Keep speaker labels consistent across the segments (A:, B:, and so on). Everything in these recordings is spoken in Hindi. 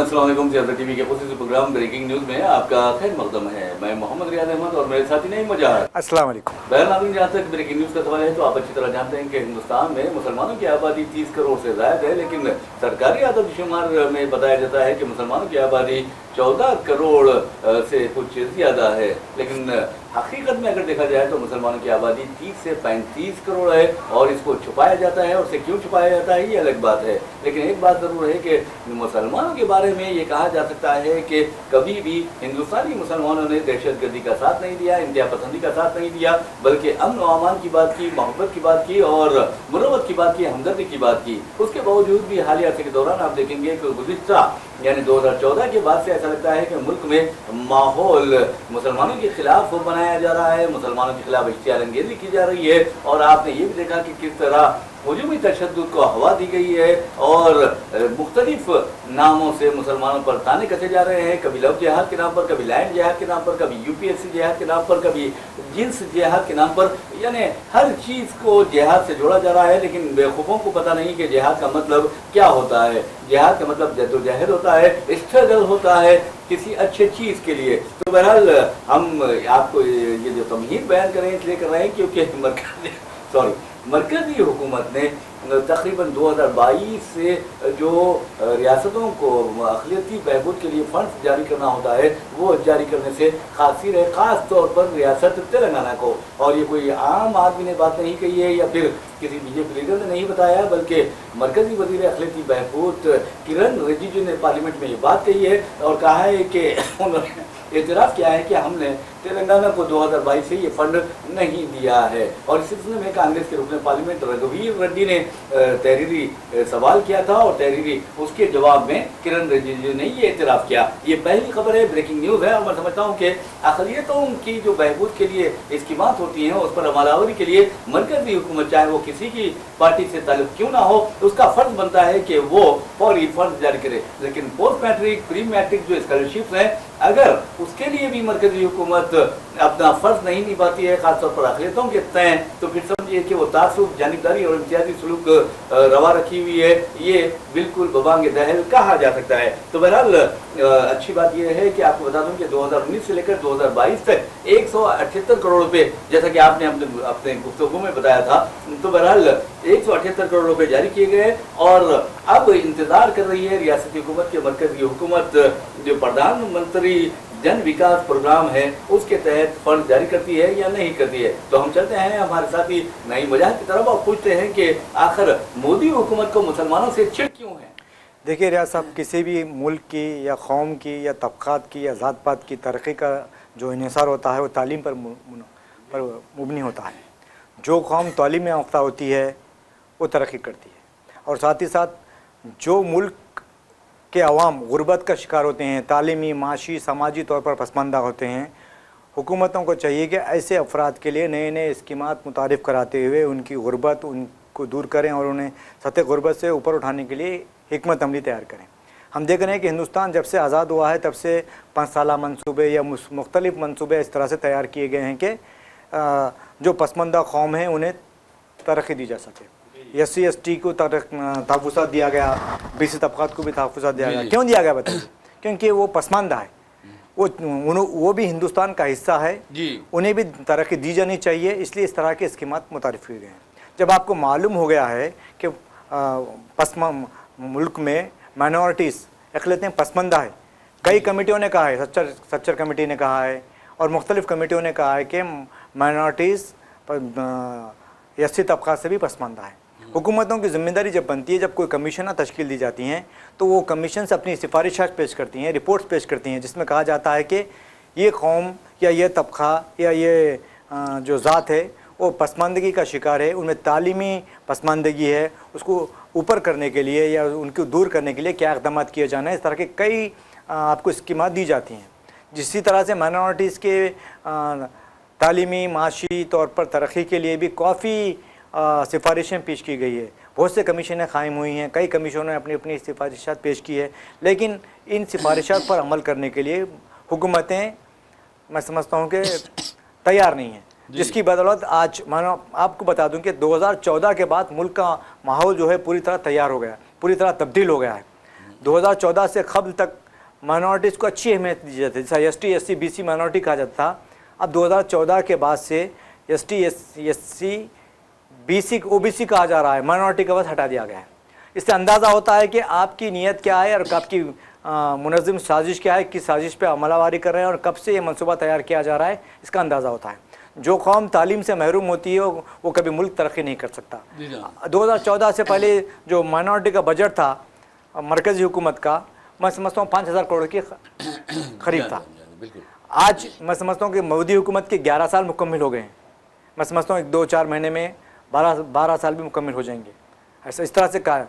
A: अस्सलाम वालेकुम। सियासत टीवी के खुसूसी प्रोग्राम ब्रेकिंग न्यूज़ में आपका खैर मकदम है। मैं मोहम्मद रियाज अहमद और मेरे साथी नईम मुजाहिर।
B: अस्सलाम वालेकुम।
A: बहरहाल जहाँ तक ब्रेकिंग न्यूज़ का सवाल है तो आप अच्छी तरह जानते हैं कि हिंदुस्तान में मुसलमानों की आबादी 30 करोड़ से ज़्यादा है, लेकिन सरकारी आदमशुमार में बताया जाता है कि मुसलमानों की आबादी 14 करोड़ से कुछ ज़्यादा है। लेकिन हकीकत में अगर देखा जाए तो मुसलमानों की आबादी 30 से 35 करोड़ है और इसको छुपाया जाता है। और इसे क्यों छुपाया जाता है ये अलग बात है, लेकिन एक बात ज़रूर है कि मुसलमानों के बारे में ये कहा जा सकता है कि कभी भी हिंदुस्तानी मुसलमानों ने दहशतगर्दी का साथ नहीं दिया, इंतहा पसंदी का साथ नहीं दिया, बल्कि अमन व अमान की बात की, मोहब्बत की बात की और मुरव्वत की बात की, हमदर्दी की बात की। उसके बावजूद भी हालिया अरसे के दौरान आप देखेंगे कि गुज़िश्ता यानी 2014 के बाद से ऐसा लगता है कि मुल्क में माहौल मुसलमानों के खिलाफ बनाया जा रहा है, मुसलमानों के खिलाफ इश्तियार अंगेजी की जा रही है। और आपने ये भी देखा कि किस तरह हुजूमी तशद्दुद को हवा दी गई है और मुख्तलिफ नामों से मुसलमानों पर ताने कसे जा रहे हैं। कभी लव जिहाद के नाम पर, कभी लैंड जिहाद के नाम पर, कभी यूपीएससी जिहाद के नाम पर, कभी जिन्स जिहाद के नाम पर, यानी हर चीज़ को जिहाद से जोड़ा जा रहा है। लेकिन बेवकूफ़ों को पता नहीं कि जिहाद का मतलब क्या होता है। जिहाद का मतलब जद्दोजहद होता है, स्ट्रगल होता है किसी अच्छे चीज़ के लिए। तो बहरहाल हम आपको ये जो तमहीद बयान करें इसलिए कर रहे हैं क्योंकि मरकज़ी हुकूमत ने तकरीबन 2022 से जो रियासतों को अक़लियती बहबूद के लिए फ़ंड जारी करना होता है वो जारी करने से कासिर है, ख़ास तौर पर रियासत तेलंगाना को। और ये कोई आम आदमी ने बात नहीं कही है या फिर किसी बीजेपी लीडर ने नहीं बताया, बल्कि मरकज़ी वज़ीर अक़लियती बहबूद किरण रिजिजू ने पार्लियामेंट में ये बात कही है और कहा है कि उन्होंने एतराफ़ किया है कि हमने तेलंगाना को 2022 से ये फंड नहीं दिया है। और इस सिलसिले में कांग्रेस के रुकन पार्लियामेंट रघुवीर रेड्डी ने तहरीरी सवाल किया था और तहरीरी उसके जवाब में किरण रिजिजू ने ये एतराफ़ किया। ये पहली खबर है, ब्रेकिंग न्यूज़ है और मैं समझता हूँ कि अक़लियतों की जो बहबूद के लिए स्कीमात होती हैं उस पर अमलावरी के लिए मरकज़ी हुकूमत चाहे वो किसी की पार्टी से ताल्लुक़ क्यों ना हो उसका फ़र्ज़ बनता है कि वो फौरी फंड जारी करे। लेकिन पोस्ट मैट्रिक, प्री मैट्रिक जो स्कॉलरशिप्स हैं, अगर उसके लिए भी मरकज़ी हुकूमत अपना फ़र्ज़ नहीं निभाती है, ख़ासतौर पर अक़लियतों के तय, तो फिर समझिए कि वो तासुब, जानिबदारी और इम्तियाज़ी सलूक रवा रखी हुई है। ये बिल्कुल बबांग दहल कहा जा सकता है। तो बहरहाल अच्छी बात यह है कि आपको बता दूं कि 2019 से लेकर 2022 तक 178 करोड़ रुपए, जैसा कि आपने अपने गुफ्तगू में बताया था, तो बहरहाल 178 करोड़ रुपए जारी किए गए और अब इंतज़ार कर रही है रियासती हुकूमत के मरकज़ी हुकूमत जो प्रधानमंत्री जन विकास प्रोग्राम है उसके तहत फंड जारी करती है या नहीं करती है। तो हम चलते हैं हमारे साथी नईम मुजाहिर की तरफ और पूछते हैं कि आखिर मोदी हुकूमत को मुसलमानों से चिढ़ क्यों है।
B: देखिए रियाज साहब, किसी भी मुल्क की या कौम की या तबक़ात की या ज़ात पात की तरक्की का जो इन्हिसार होता है वो तालीम पर मुबनी होता है। जो कौम तालीम में याफ्ता होती है वो तरक्की करती है और साथ ही साथ जो मुल्क के अवाम गुर्बत का शिकार होते हैं, तालीमी, माशी, समाजी तौर पर पसमानदा होते हैं, हुकूमतों को चाहिए कि ऐसे अफराद के लिए नए नए स्कीमात मुतारिफ़ कराते हुए उनकी गुर्बत उनको दूर करें और उन्हें सतह गुर्बत से ऊपर उठाने के लिए हिकमत अमली तैयार करें। हम देख रहे हैं कि हिंदुस्तान जब से आज़ाद हुआ है तब से 5 साला मंसूबे या मुख्तलिफ़ मंसूबे इस तरह से तैयार किए गए हैं कि जो पसमानदा कौम है उन्हें तरक्की दी जा सके। SC/ST को तहफ़्फ़ुज़ात दिया गया, BC तबक़ात को भी तहफ़्फ़ुज़ात दिया गया। क्यों दिया गया बताइए? क्योंकि वो पसमानदा है, वो भी हिंदुस्तान का हिस्सा है, उन्हें भी तरक्की दी जानी चाहिए, इसलिए इस तरह के स्कीमात मुतारिफ़ किए गए हैं। जब आपको मालूम हो गया है कि मुल्क में माइनॉरिटीज़ अक़लियतें पसमानदा है, कई कमेटियों ने कहा है, सच्चर कमेटी ने कहा है और मुख्तलिफ़ कमेटियों ने कहा है कि माइनॉरिटीज़ SC तबक़ात से भी पसमानदा है। हुकूमतों की ज़िम्मेदारी जब बनती है, जब कोई कमीशन तश्कील दी जाती हैं तो वो कमीशन से अपनी सिफारिशात पेश करती हैं, रिपोर्ट्स पेश करती हैं, जिसमें कहा जाता है कि ये कौम या ये तबक़ा या ये जो ज़ात है वो पसमानदगी का शिकार है, उनमें तालीमी पसमानदगी है, उसको ऊपर करने के लिए या उनको दूर करने के लिए क्या इक़दाम किए जाना है। इस तरह के कई आपको स्कीमात दी जाती हैं। जिसी तरह से माइनॉरिटीज़ के तालीमी, माशी तौर पर तरक्की के लिए भी काफ़ी सिफारिशें पेश की गई है। बहुत से कमीशनें कायम हुई हैं, कई कमीशनों ने अपनी अपनी सिफारिशात पेश की है, लेकिन इन सिफारिशात पर अमल करने के लिए हुकूमतें, मैं समझता हूँ कि तैयार नहीं हैं। जिसकी बदौलत आज मानो आपको बता दूं कि 2014 के बाद मुल्क का माहौल जो है पूरी तरह तैयार हो गया, पूरी तरह तब्दील हो गया है। 2014 से कबल तक माइनॉरिटीज़ को अच्छी अहमियत दी जाती थी, जैसा ST SC BC माइनॉरिटी कहा जाता था। अब 2014 के बाद से ST SC BC OBC कहा जा रहा है, माइनॉरिटी का बस हटा दिया गया है। इससे अंदाज़ा होता है कि आपकी नीयत क्या है और आपकी मुनज़्ज़म साजिश क्या है, किस साजिश पे अमलावारी कर रहे हैं और कब से ये मनसूबा तैयार किया जा रहा है, इसका अंदाज़ा होता है। जो कौम तालीम से महरूम होती है वो कभी मुल्क तरक्की नहीं कर सकता। 2014 से पहले जो माइनॉरिटी का बजट था मरकज़ी हुकूमत का, मैं समझता हूँ 5,000 करोड़ की खरीद था। आज मैं समझता हूँ कि मोदी हुकूमत के 11 साल मुकम्मल हो गए हैं। मैं समझता हूँ 2-4 महीने में 12 साल भी मुकम्मल हो जाएंगे। ऐसा इस तरह से कहा।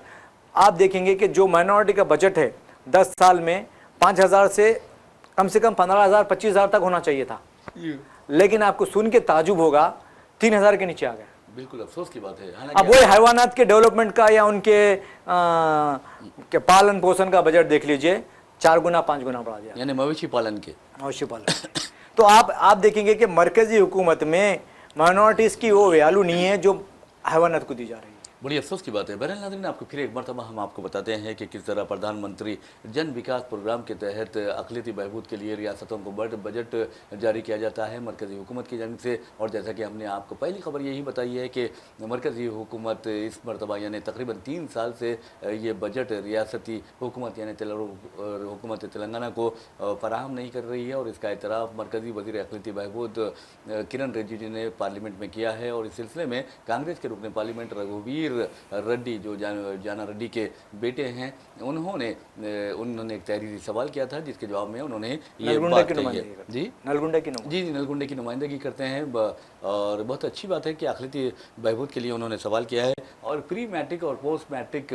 B: आप देखेंगे कि जो माइनॉरिटी का बजट है 10 साल में 5,000 से कम 15,000 25,000 तक होना चाहिए था, लेकिन आपको सुन के ताजुब होगा 3,000 के नीचे आ गया।
A: बिल्कुल अफसोस की बात है।
B: अब वही हैवानात के डेवलपमेंट का या उनके के पालन पोषण का बजट देख लीजिए, 4 गुना 5 गुना बढ़ा दिया,
A: यानी मवेशी पालन के।
B: मवेशी पालन तो आप देखेंगे कि मरकजी हुकूमत में माइनॉरिटीज़ की वो वैल्यू नहीं है जो हैवानात को दी जा रही है।
A: बड़ी अफसोस की बात है। बहरहाल नाज़रीन, आपको फिर एक मरतबा हम आपको बताते हैं कि किस तरह प्रधानमंत्री जन विकास प्रोग्राम के तहत अक़लियती बहबूद के लिए रियासतों को बड़ा बजट जारी किया जाता है मरकज़ी हुकूमत की जानिब से। और जैसा कि हमने आपको पहली खबर यही बताई है कि मरकज़ी हुकूमत इस मरतबा यानी तकरीबन 3 साल से ये बजट रियासती हुकूमत यानी हुकूमत तेलंगाना को फराहम नहीं कर रही है। और इसका एतराफ़ मरकज़ी वज़ीर अक़लियती बहबूद किरण रिजिजू ने पार्लियामेंट में किया है। और इस सिलसिले में कांग्रेस के रुकन पार्लियामेंट रघुवीर रेड्डी, जो जाना रेड्डी के बेटे हैं, उन्होंने एक तहरीरी सवाल किया था, जिसके जवाब में उन्होंने ये बात कही है। जी नलगुंडे की नुमाइंदगी करते हैं। और बहुत अच्छी बात है कि अक़लियती बहबूद के लिए उन्होंने सवाल किया है। और प्री मैट्रिक और पोस्ट मैट्रिक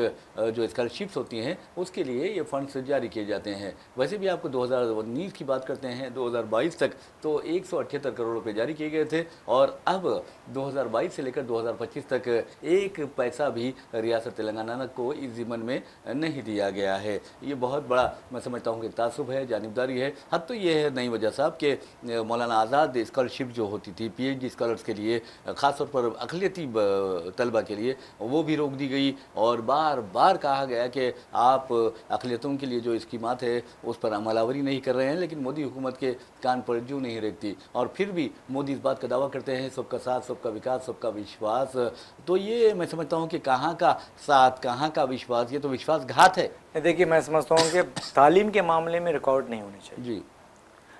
A: जो स्कॉलरशिप्स होती हैं उसके लिए ये फंड्स जारी किए जाते हैं। वैसे भी आपको 2019 की बात करते हैं, 2022 तक तो 178 करोड़ रुपए जारी किए गए थे। और अब 2022 से लेकर 2025 तक एक पैसा भी रियासत तेलंगाना को इस ज़िम्मन में नहीं दिया गया है। ये बहुत बड़ा मैं समझता हूँ कि तासुब है, जानिबदारी है। हद तो ये है नहीं वजह साहब कि मौलाना आज़ाद स्कॉलरशिप जो होती थी PhD स्कॉलर्स के लिए, ख़ासतौर पर अक़लियती तलबा के लिए, वो भी रोक दी गई। और बार बार कहा गया कि आप अक़लियतों के लिए जो स्कीमात है उस पर अमलावरी नहीं कर रहे हैं, लेकिन मोदी हुकूमत के कान पर जू नहीं रेखती। और फिर भी मोदी इस बात का दावा करते हैं सबका साथ, सबका विकास, सबका विश्वास। तो ये मैं समझता हूँ कि कहाँ का साथ, कहाँ का विश्वास, ये तो विश्वासघात है।
B: देखिए, मैं समझता हूँ कि तालीम के मामले में रुकावट नहीं होनी चाहिए
A: जी।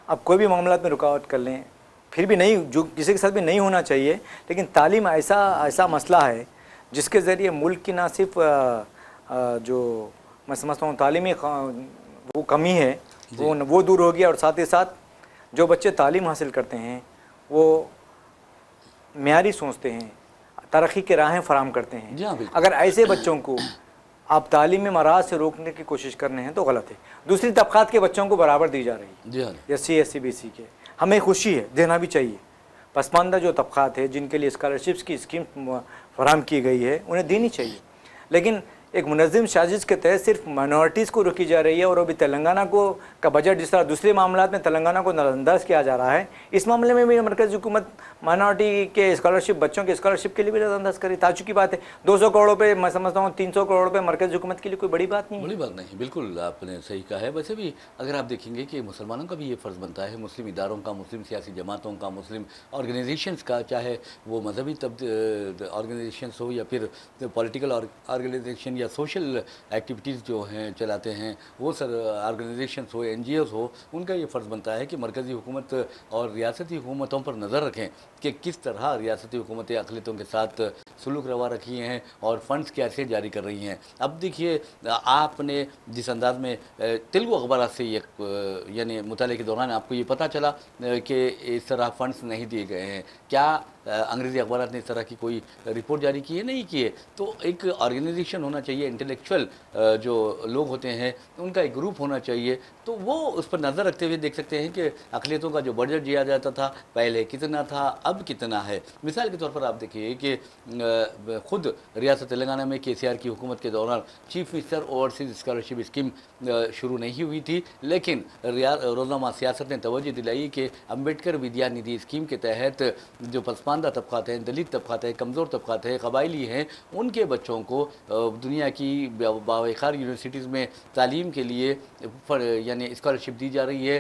B: अब कोई भी मामला में रुकावट कर लें, फिर भी नहीं, जो किसी के साथ भी नहीं होना चाहिए, लेकिन तालीम ऐसा मसला है जिसके ज़रिए मुल्क की ना सिर्फ जो मैं समझता हूँ तालीमी वो कमी है वो दूर होगी, और साथ ही साथ जो बच्चे तालीम हासिल करते हैं वो म्यारी सोचते हैं, तरक्की के राहें फराम करते हैं। अगर ऐसे बच्चों को आप तालीम में मराज से रोकने की कोशिश कर रहे हैं तो गलत है। दूसरी तबक़ात के बच्चों को बराबर दी जा रही है, SC SC BC के, हमें खुशी है, देना भी चाहिए। पसमानदा जो तबक़ात है जिनके लिए स्कॉलरशिप्स की स्कीम फराम की गई है उन्हें देनी चाहिए, लेकिन एक मुनज़्ज़म साजिश के तहत सिर्फ माइनॉरिटीज़ को रोकी जा रही है। और अभी तेलंगाना को का बजट जिस तरह दूसरे मामलों में तेलंगाना को नज़रअंदाज किया जा रहा है, इस मामले में भी मरकज़ी हुकूमत माइनॉरिटी के स्कॉलरशिप, बच्चों के स्कॉलरशिप के लिए भी नज़रअंदाज करी। ताजुब की बात है, 200 करोड़ रुपये मैं समझता हूँ 300 करोड़ रुपये मरकज़ी हुकूमत के लिए कोई बड़ी बात नहीं,
A: बड़ी बात नहीं। बिल्कुल आपने सही कहा है। वैसे भी अगर आप देखेंगे कि मुसलमानों का भी ये फ़र्ज़ बनता है, मुस्लिम इदारों का, मुस्लिम सियासी जमातों का, मुस्लिम ऑर्गेनाइजेशंस का, चाहे वो मजहबी ऑर्गेनाइजेशंस हो या फिर पॉलिटिकल ऑर्गेनाइजेशन या सोशल एक्टिविटीज़ जो हैं चलाते हैं, वो सर ऑर्गेनाइजेशंस हो, NGOs हो, उनका ये फ़र्ज़ बनता है कि मरकज़ी हुकूमत और रियासती हुकूमतों पर नज़र रखें कि किस तरह रियासती हुकूमतें अक़लियतों के साथ सलूक रवा रखी हैं और फंड्स कैसे जारी कर रही हैं। अब देखिए, आपने जिस अंदाज में तेलुगु अखबार से ये यानी मुताले के दौरान आपको ये पता चला कि इस तरह फंड्स नहीं दिए गए हैं, क्या अंग्रेज़ी अखबार ने इस तरह की कोई रिपोर्ट जारी की है? नहीं की है। तो एक ऑर्गेनाइजेशन होना चाहिए, इंटेलेक्चुअल जो लोग होते हैं उनका एक ग्रुप होना चाहिए, तो वो उस पर नज़र रखते हुए देख सकते हैं कि अक़लियतों का जो बजट दिया जाता था पहले कितना था, अब कितना है। मिसाल के तौर पर आप देखिए कि ख़ुद रियासत तेलंगाना में KCR की हुकूमत के दौरान chief minister overseas scholarship scheme शुरू नहीं हुई थी, लेकिन रोज़नामा सियासत ने तवज्जो दिलाई कि अम्बेडकर विद्या निधि स्कीम के तहत जो पसमानदा शर्मांदा तबकात हैं, दलित तबकात हैं, कमज़ोर तबकात हैं, कबायली हैं, उनके बच्चों को दुनिया की बावखार यूनिवर्सिटीज़ में तालीम के लिए यानी स्कॉलरशिप दी जा रही है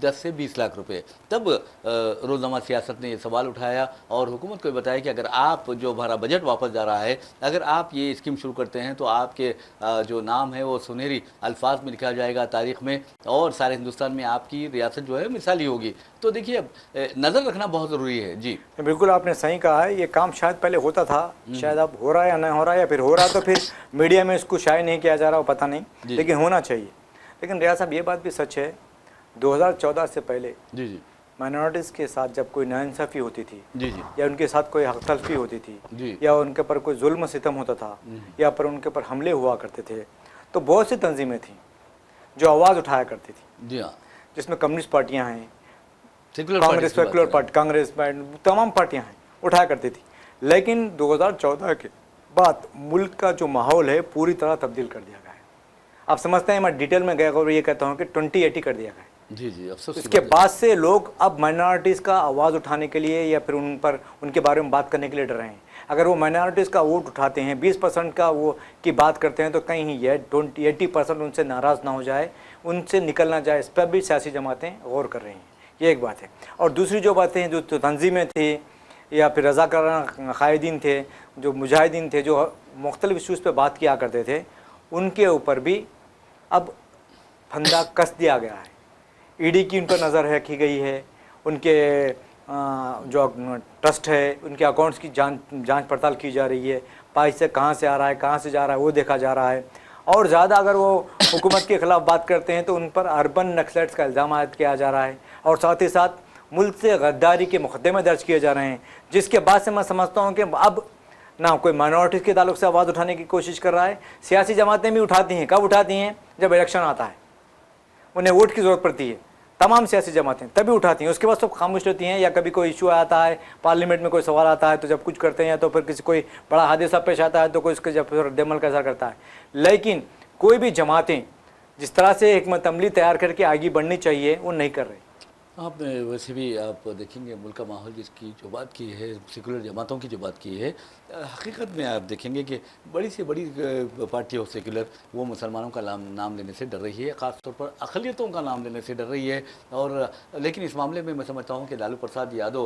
A: 10 से 20 लाख रुपए। तब रोज़नामा सियासत ने ये सवाल उठाया और हुकूमत को बताया कि अगर आप जो हमारा बजट वापस जा रहा है, अगर आप ये स्कीम शुरू करते हैं तो आपके जो नाम है वो सुनहरी अल्फाज में लिखा जाएगा तारीख़ में और सारे हिंदुस्तान में आपकी रियासत जो है मिसाली होगी। तो देखिए अब नज़र रखना बहुत ज़रूरी है। जी
B: बिल्कुल आपने सही कहा है। ये काम शायद पहले होता था, शायद अब हो रहा है या नहीं हो रहा है, या फिर हो रहा तो फिर मीडिया में इसको शायद नहीं किया जा रहा हो, पता नहीं, लेकिन होना चाहिए। लेकिन रियाज साहब ये बात भी सच है, 2014 से पहले
A: जी जी
B: माइनॉरिटीज़ के साथ जब कोई नाइंसाफ़ी होती थी
A: जी जी
B: या उनके साथ कोई हक तलफी होती थी या उनके पर कोई जुल्म सितम होता था या पर उनके पर हमले हुआ करते थे, तो बहुत सी तंजीमें थीं जो आवाज़ उठाया करती थी।
A: जी हाँ,
B: जिसमें कम्युनिस्ट पार्टियां हैं,
A: कांग्रेस,
B: सेकुलर पार्टी, कांग्रेस, तमाम पार्टियां हैं, उठाया करती थी। लेकिन 2014 के बाद मुल्क का जो माहौल है पूरी तरह तब्दील कर दिया गया है। आप समझते हैं, मैं डिटेल में गया और ये कहता हूँ कि 2080 कर दिया गया है।
A: जी जी, अफसोस
B: इसके बाद से लोग अब माइनॉरिटीज़ का आवाज़ उठाने के लिए या फिर उन पर उनके बारे में बात करने के लिए डर रहे हैं। अगर वो माइनॉरिटीज़ का वोट उठाते हैं, 20% का वो की बात करते हैं, तो कहीं ये 80% उनसे नाराज़ ना हो जाए, उनसे निकल ना जाए, इस पर भी सियासी जमातें गौर कर रही हैं। ये एक बात है। और दूसरी जो बातें हैं, जो तंजीमें थी या फिर रज़ाकाराना कायदीन थे, जो मुजाहिदीन थे, जो मुख्तलिफ इशूज़ पर बात किया करते थे, उनके ऊपर भी अब फंदा कस दिया गया है। ईडी की उन पर नज़र रखी गई है, उनके जो ट्रस्ट है, उनके अकाउंट्स की जांच पड़ताल की जा रही है, पैसे कहाँ से आ रहा है, कहाँ से जा रहा है, वो देखा जा रहा है। और ज़्यादा अगर वो हुकूमत के ख़िलाफ़ बात करते हैं तो उन पर अर्बन नक्सलेट्स का इल्ज़ाम आयद किया जा रहा है और साथ ही साथ मुल्क से गद्दारी के मुकदमे दर्ज किए जा रहे हैं, जिसके बाद से मैं समझता हूँ कि अब ना कोई माइनॉरिटीज़ के ताल्लुक से आवाज़ उठाने की कोशिश कर रहा है। सियासी जमातें भी उठाती हैं। कब उठाती हैं? जब इलेक्शन आता है, उन्हें वोट की ज़रूरत पड़ती है। तमाम सियासी जमातें तभी उठाती हैं, उसके बाद सब खामोश रहती हैं। या कभी कोई इशू आता है, पार्लियामेंट में कोई सवाल आता है तो जब कुछ करते हैं, तो फिर किसी कोई बड़ा हादसा पेश आता है तो कोई उसके जब रद्दमल का असर करता है। लेकिन कोई भी जमातें जिस तरह से हिकमत अमली तैयार करके आगे बढ़नी चाहिए वो नहीं कर रही।
A: आप वैसे भी आप देखेंगे मुल्क का माहौल जिसकी जो बात की है, सेकुलर जमातों की जो बात की है, हकीकत में आप देखेंगे कि बड़ी से बड़ी पार्टी हो सेकुलर, वो मुसलमानों का नाम लेने से डर रही है, ख़ास तौर पर अक़लियतों का नाम लेने से डर रही है। और लेकिन इस मामले में मैं समझता हूँ कि लालू प्रसाद यादव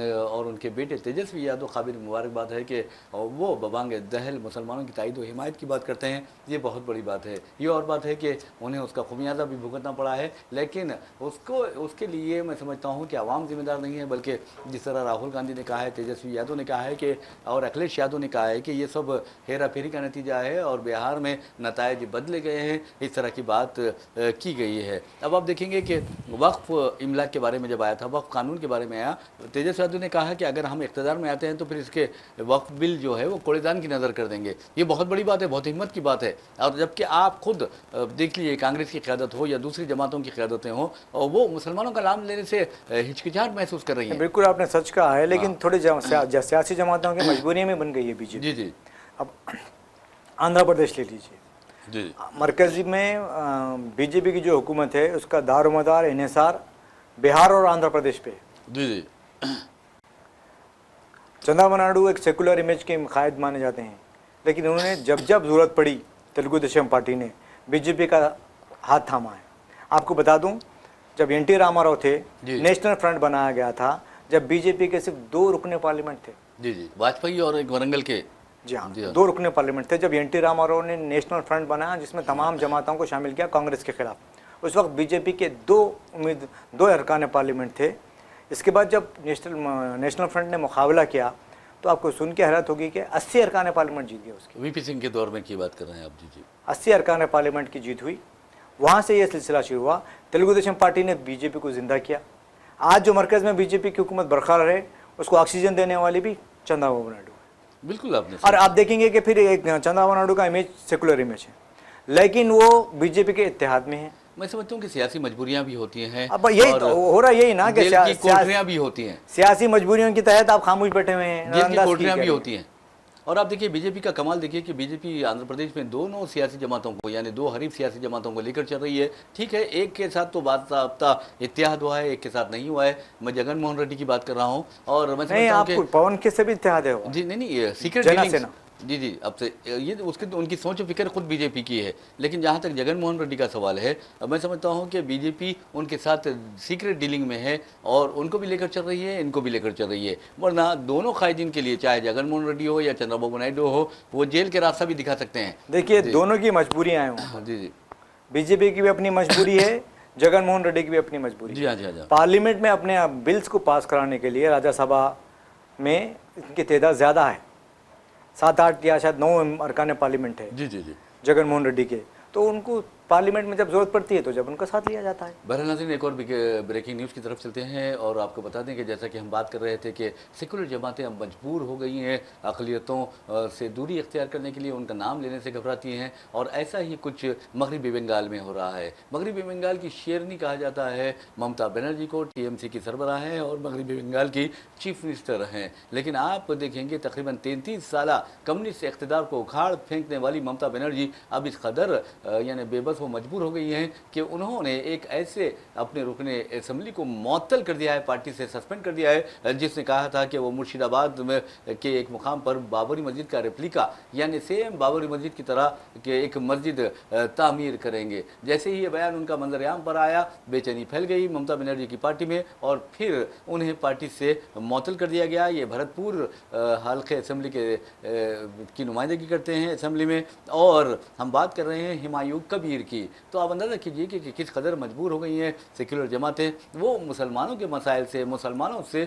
A: और उनके बेटे तेजस्वी यादव काबिल मुबारकबाद है कि वो बबांग दहल मुसलमानों की ताईद व हिमायत की बात करते हैं। ये बहुत बड़ी बात है। ये और बात है कि उन्हें उसका खुमियाजा भी भुगतना पड़ा है, लेकिन उसके लिए मैं समझता हूं कि आवाम जिम्मेदार नहीं है, बल्कि जिस तरह राहुल गांधी ने कहा है, तेजस्वी यादव ने कहा है कि और अखिलेश यादव ने कहा है कि ये सब हेरा फेरी का नतीजा है और बिहार में नतायज बदले गए हैं, इस तरह की बात की गई है। अब आप देखेंगे कि वक्फ इमलाक के बारे में जब आया था, वक्फ कानून के बारे में आया, तेजस्वी यादव ने कहा कि अगर हम इक़्तिदार में आते हैं तो फिर इसके वक्फ बिल जो है वो कूड़ेदान की नज़र कर देंगे। ये बहुत बड़ी बात है, बहुत हिम्मत की बात है। और जबकि आप खुद देख लीजिए, कांग्रेस की क़यादत हो या दूसरी जमातों की क़यादतें हों, और वो मुसलमानों का नाम लेने से हिचकिचाहट महसूस कर रही है।
B: बिल्कुल आपने सच कहा है, लेकिन थोड़ी सियासी जमातों की मजबूरियां में बन गई है बीजेपी।
A: जी जी।
B: अब आंध्र प्रदेश ले लीजिए
A: जी,
B: मरकज़ी में बीजेपी की जो हुकूमत है उसका दारोमदार इन्हिसार बिहार और आंध्र प्रदेश पे।
A: जी जी।
B: चंद्रबाबू नायडू एक सेकुलर इमेज के कायद माने जाते हैं, लेकिन उन्होंने जब जब ज़रूरत पड़ी तेलुगु देशम पार्टी ने बीजेपी का हाथ थामा है। आपको बता दूं, जब एन टी रामाराव थे, नेशनल फ्रंट बनाया गया था, जब बीजेपी के सिर्फ 2 रुकने पार्लियामेंट थे।
A: जी जी, वाजपेयी और एक वरंगल के।
B: जी हाँ, 2 रुकने पार्लियामेंट थे जब एन टी रामाराव ने नेशनल फ्रंट बनाया, जिसमें तमाम जमातों को शामिल किया कांग्रेस के खिलाफ। उस वक्त बीजेपी के 2 अरकान पार्लियामेंट थे। इसके बाद जब नेशनल फ्रंट ने मुकाबला किया तो आपको सुन के हैरत होगी कि 80 अरकान पार्लियामेंट जीत गए उसके।
A: वीपी सिंह के दौर में की बात कर रहे हैं आप? जी जी,
B: 80 अरकान पार्लियामेंट की जीत हुई। वहाँ से ये सिलसिला शुरू हुआ। तेलुगु देशम पार्टी ने बीजेपी को जिंदा किया। आज जो मरकज़ में बीजेपी की हुकूमत बरकरार है, उसको ऑक्सीजन देने वाली भी चंद्रबाबू नायडू है।
A: बिल्कुल आपने। और
B: आप देखेंगे कि फिर एक चंद्रबाबू नायडू का इमेज सेकुलर इमेज है, लेकिन वो बीजेपी के इत्तेहाद में है।
A: मैं समझता हूँ कि सियासी मजबूरियां भी होती हैं।
B: अब यही तो हो रहा, यही ना कि
A: कोठरियां भी होती हैं,
B: सियासी मजबूरियों के तहत आप खामोश बैठे हुए हैं।
A: जेल की कोठरियां भी होती हैं। और आप देखिए बीजेपी का कमाल देखिए कि बीजेपी आंध्र प्रदेश में दोनों सियासी जमातों को यानी दो हरीफ सियासी जमातों को लेकर चल रही है। ठीक है, एक के साथ तो बात इत्तेहाद हुआ है, एक के साथ नहीं हुआ है। मैं जगन मोहन रेड्डी की बात कर रहा हूँ और मैं
B: नहीं,
A: समझता हूँ
B: आपको पवन के से भी इत्तेहाद है
A: जी नहीं, सीक्रेट
B: जनसेना।
A: जी अब से ये उसकी उनकी सोच फिक्र खुद बीजेपी की है। लेकिन जहाँ तक जगन मोहन रेड्डी का सवाल है, मैं समझता हूँ कि बीजेपी उनके साथ सीक्रेट डीलिंग में है और उनको भी लेकर चल रही है, इनको भी लेकर चल रही है। वरना दोनों कायदीन के लिए, चाहे जगन मोहन रेड्डी हो या चंद्रबाबू नायडू हो, वो जेल के रास्ता भी दिखा सकते हैं।
B: देखिए दोनों की मजबूरियाँ हैं।
A: जी
B: बीजेपी की भी अपनी मजबूरी है, जगन मोहन रेड्डी की भी अपनी मजबूरी।
A: जी हाँ जी हाँ।
B: पार्लियामेंट में अपने बिल्स को पास कराने के लिए राज्यसभा में इनकी तादाद ज़्यादा है, 7-8 या शायद 9 अरकान पार्लियामेंट है
A: जी जी जी
B: जगन मोहन रेड्डी के। तो उनको पार्लियामेंट में जब जरूरत पड़ती है तो जब उनका साथ लिया जाता है।
A: बहरहाल नाज़रीन, एक और ब्रेकिंग न्यूज़ की तरफ चलते हैं और आपको बता दें कि जैसा कि हम बात कर रहे थे कि सेकुलर जमातें अब मजबूर हो गई हैं अक़लियतों से दूरी इख्तियार करने के लिए, उनका नाम लेने से घबराती हैं। और ऐसा ही कुछ मगरबी बंगाल में हो रहा है। मगरबी बंगाल की शेरनी कहा जाता है ममता बनर्जी को, TMC की सरबराह हैं और मगरबी बंगाल की चीफ मिनिस्टर हैं। लेकिन आप देखेंगे तकरीबन 33 साल कम्युनिस्ट इक़्तिदार को उखाड़ फेंकने वाली ममता बनर्जी अब इस कदर यानी बेबस वो मजबूर हो गई हैं कि उन्होंने एक ऐसे अपने रुकने असम्बली को मुअत्तल कर दिया है, पार्टी से सस्पेंड कर दिया है, जिसने कहा था कि वो मुर्शिदाबाद में के एक मुकाम पर बाबरी मस्जिद का रेप्लिका यानी सेम बाबरी मस्जिद की तरह के एक मस्जिद तामीर करेंगे। जैसे ही ये बयान उनका मंजर-ए-आम पर आया, बेचैनी फैल गई ममता बनर्जी की पार्टी में और फिर उन्हें पार्टी से मुअत्तल कर दिया गया। ये भरतपुर हल्के असम्बली की नुमाइंदगी करते हैं असम्बली में और हम बात कर रहे हैं हुमायूं कबीर की। तो आप अंदाज़ा कीजिए कि किस कदर मजबूर हो गई हैं सेक्युलर जमातें। वो मुसलमानों के मसाइल से, मुसलमानों से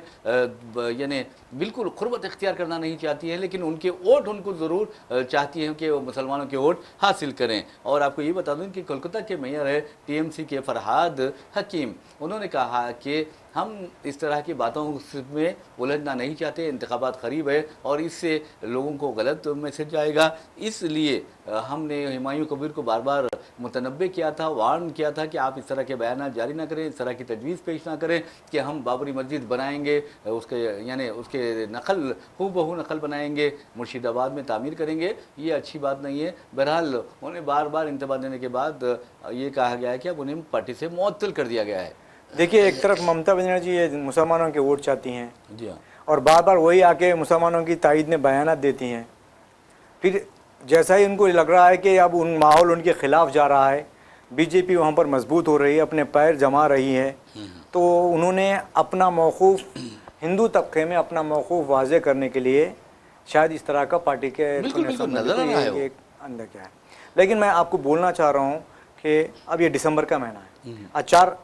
A: यानी बिल्कुल क़ुर्बत इख्तियार करना नहीं चाहती हैं, लेकिन उनके वोट उनको ज़रूर चाहती हैं कि वो मुसलमानों के वोट हासिल करें। और आपको ये बता दूँ कि कोलकाता के मेयर है TMC के फरहाद हकीम, उन्होंने कहा कि हम इस तरह की बातों में उलझना नहीं चाहते, इंतखाबात करीब है और इससे लोगों को गलत मैसेज जाएगा। इसलिए हमने हुमायूं कबीर को बार बार मुतनब्बे किया था, वार्न किया था कि आप इस तरह के बयान जारी ना करें, इस तरह की तजवीज़ पेश ना करें कि हम बाबरी मस्जिद बनाएंगे, उसके यानी उसके नकल हूबहू नकल बनाएंगे, मुर्शिदाबाद में तामीर करेंगे। ये अच्छी बात नहीं है। बहरहाल उन्हें बार बार इंतबा देने के बाद ये कहा गया है कि अब उन्हें पार्टी से मुअत्तल कर दिया गया है।
B: देखिए, एक तरफ ममता बनर्जी ये मुसलमानों के वोट चाहती हैं
A: जी हाँ,
B: और बार बार वही आके मुसलमानों की तायद में बयानात देती हैं। फिर जैसा ही उनको लग रहा है कि अब उन माहौल उनके ख़िलाफ़ जा रहा है, बीजेपी वहाँ पर मजबूत हो रही है, अपने पैर जमा रही है, तो उन्होंने अपना मौक़ूफ़ हिंदू तबके में अपना मौक़ूफ़ वाज़े करने के लिए शायद इस तरह का पार्टी के एक अंदर क्या है। लेकिन मैं आपको बोलना चाह रहा हूँ कि अब ये दिसंबर का महीना है, आज 4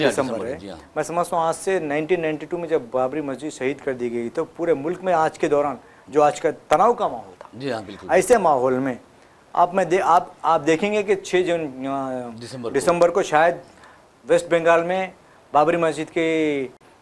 B: दिसंबर है। मैं समझता हूँ आज से 1992 में जब बाबरी मस्जिद शहीद कर दी गई तो पूरे मुल्क में आज के दौरान जो आज का तनाव का माहौल था,
A: जी हाँ बिल्कुल,
B: ऐसे माहौल में आप देखेंगे कि 6 दिसंबर को शायद वेस्ट बंगाल में बाबरी मस्जिद के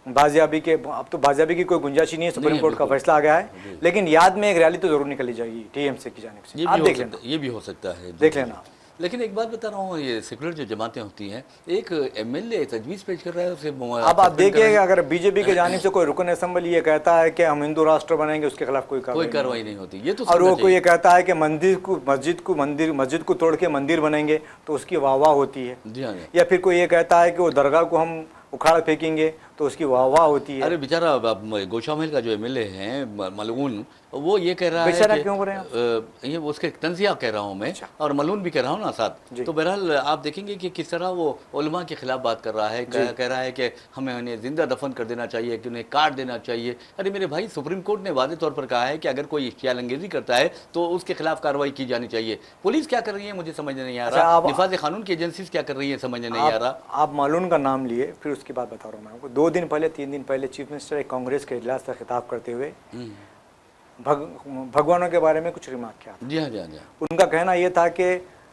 B: बाजियाबी के, अब तो बाजियाबी की कोई गुंजाइश ही नहीं है, सुप्रीम कोर्ट का फैसला आ गया है, लेकिन याद में एक रैली तो जरूर निकली जाएगी TMC की जानिब से। आप देख लेना,
A: ये भी हो सकता है,
B: देख लेना।
A: लेकिन एक बात बता रहा हूँ, ये सेकुलर जो जमातें होती हैं, एक MLA तजवीज़ पेश कर रहा है उसे
B: अब आप देखिए अगर बीजेपी के जानिब से कोई रुकन असम्बली ये कहता है कि हम हिंदू राष्ट्र बनेंगे, उसके खिलाफ कोई कार्रवाई नहीं होती। ये तो और वो कोई ये कहता है कि मस्जिद को तोड़ के मंदिर बनेंगे तो उसकी वाह होती है।
A: जी हाँ,
B: या फिर कोई ये कहता है कि वो दरगाह को हम उखाड़ फेंकेंगे तो उसकी वाह होती है।
A: अरे बेचारा गोशामिल का जो MLA हैं मलून, वो ये कह रहा है
B: बेचारा क्यों कर रहे हैं,
A: ये उसके तंजिया कह रहा हूँ मैं, और मलून भी कह रहा हूँ ना साथ। तो बहरहाल आप देखेंगे कि किस तरह वो उलमा के खिलाफ बात कर रहा है, कह रहा है कि हमें उन्हें जिंदा दफन कर देना चाहिए, कि उन्हें काट देना चाहिए। अरे मेरे भाई, सुप्रीम कोर्ट ने वादे तौर पर कहा है कि अगर कोई इश्तियालंगेजी करता है तो उसके खिलाफ कार्रवाई की जानी चाहिए। पुलिस क्या कर रही है मुझे समझ नहीं आ रहा, निफाज कानून की एजेंसीज क्या कर रही है समझ नहीं आ रहा।
B: आप मालून का नाम लिए, फिर उसकी बात बता रहा हूँ मैं आपको। 2 दिन पहले 3 दिन पहले चीफ मिनिस्टर एक कांग्रेस के इजलास का खिताब करते हुए भगवानों के बारे में कुछ रिमार्क किया।
A: जी हाँ, जी हाँ, जी।
B: उनका कहना यह था कि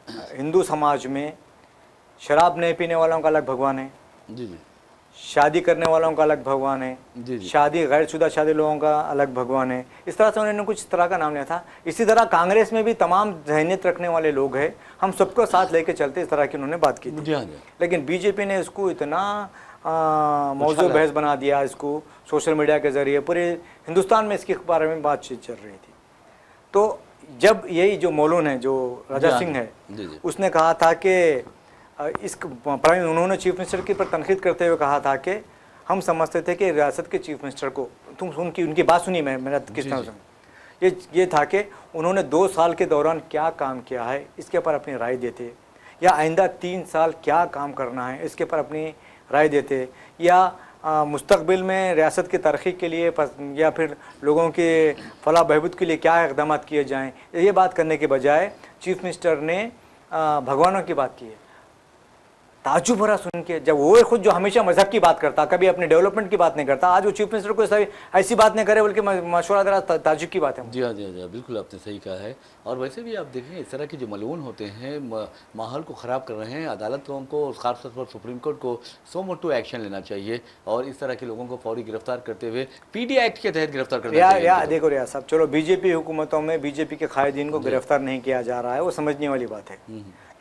B: हिंदू समाज में शराब नहीं पीने वालों का अलग भगवान है,
A: जी जी,
B: शादी करने वालों का अलग भगवान है,
A: जी जी,
B: शादी गैरशुदा शादी लोगों का अलग भगवान है। इस तरह से उन्होंने कुछ तरह का नाम लिया था। इसी तरह कांग्रेस में भी तमाम जहनीत रखने वाले लोग हैं, हम सबको साथ लेके चलते, इस तरह की उन्होंने बात की थी। लेकिन बीजेपी ने इसको इतना मौजूद बहस बना दिया, इसको सोशल मीडिया के जरिए पूरे हिंदुस्तान में इसके बारे में बातचीत चल रही थी। तो जब यही जो मौलून है, जो राजा सिंह है, उसने कहा था कि उन्होंने चीफ मिनिस्टर की पर तनकीद करते हुए कहा था कि हम समझते थे कि रियासत के चीफ मिनिस्टर को, तुम उनकी बात सुनी, मेरा किस तरह से ये था कि उन्होंने 2 साल के दौरान क्या काम किया है इसके पर अपनी राय देते, या आइंदा 3 साल क्या काम करना है इसके पर अपनी राय देते, या मुस्तकबिल में रियासत की तरक्की के लिए या फिर लोगों के फलाह बहबूद के लिए क्या इक़दाम किए जाएँ, ये बात करने के बजाय चीफ मिनिस्टर ने भगवानों की बात की है। ताज्जुब हो रहा सुन के, जब वो खुद जो हमेशा मजहब की बात करता, कभी अपने डेवलपमेंट की बात नहीं करता, आज वो चीफ मिनिस्टर को ऐसी बात नहीं करे बल्कि मशवरा दे रहा, ताज्जुब की बात है।
C: जी हाँ, जी हाँ, बिल्कुल आपने सही कहा है। और वैसे भी आप देखें इस तरह के जो मलून होते हैं माहौल को ख़राब कर रहे हैं, अदालतों को खासतौर पर सुप्रीम कोर्ट को सो मोटो एक्शन लेना चाहिए और इस तरह के लोगों को फौरी गिरफ्तार करते हुए PD एक्ट के तहत गिरफ्तार करना चाहिए।
B: या देखो रिया साहब, चलो बीजेपी हुकूमतों में बीजेपी के कायदीन को गिरफ्तार नहीं किया जा रहा है, वो समझने वाली बात है।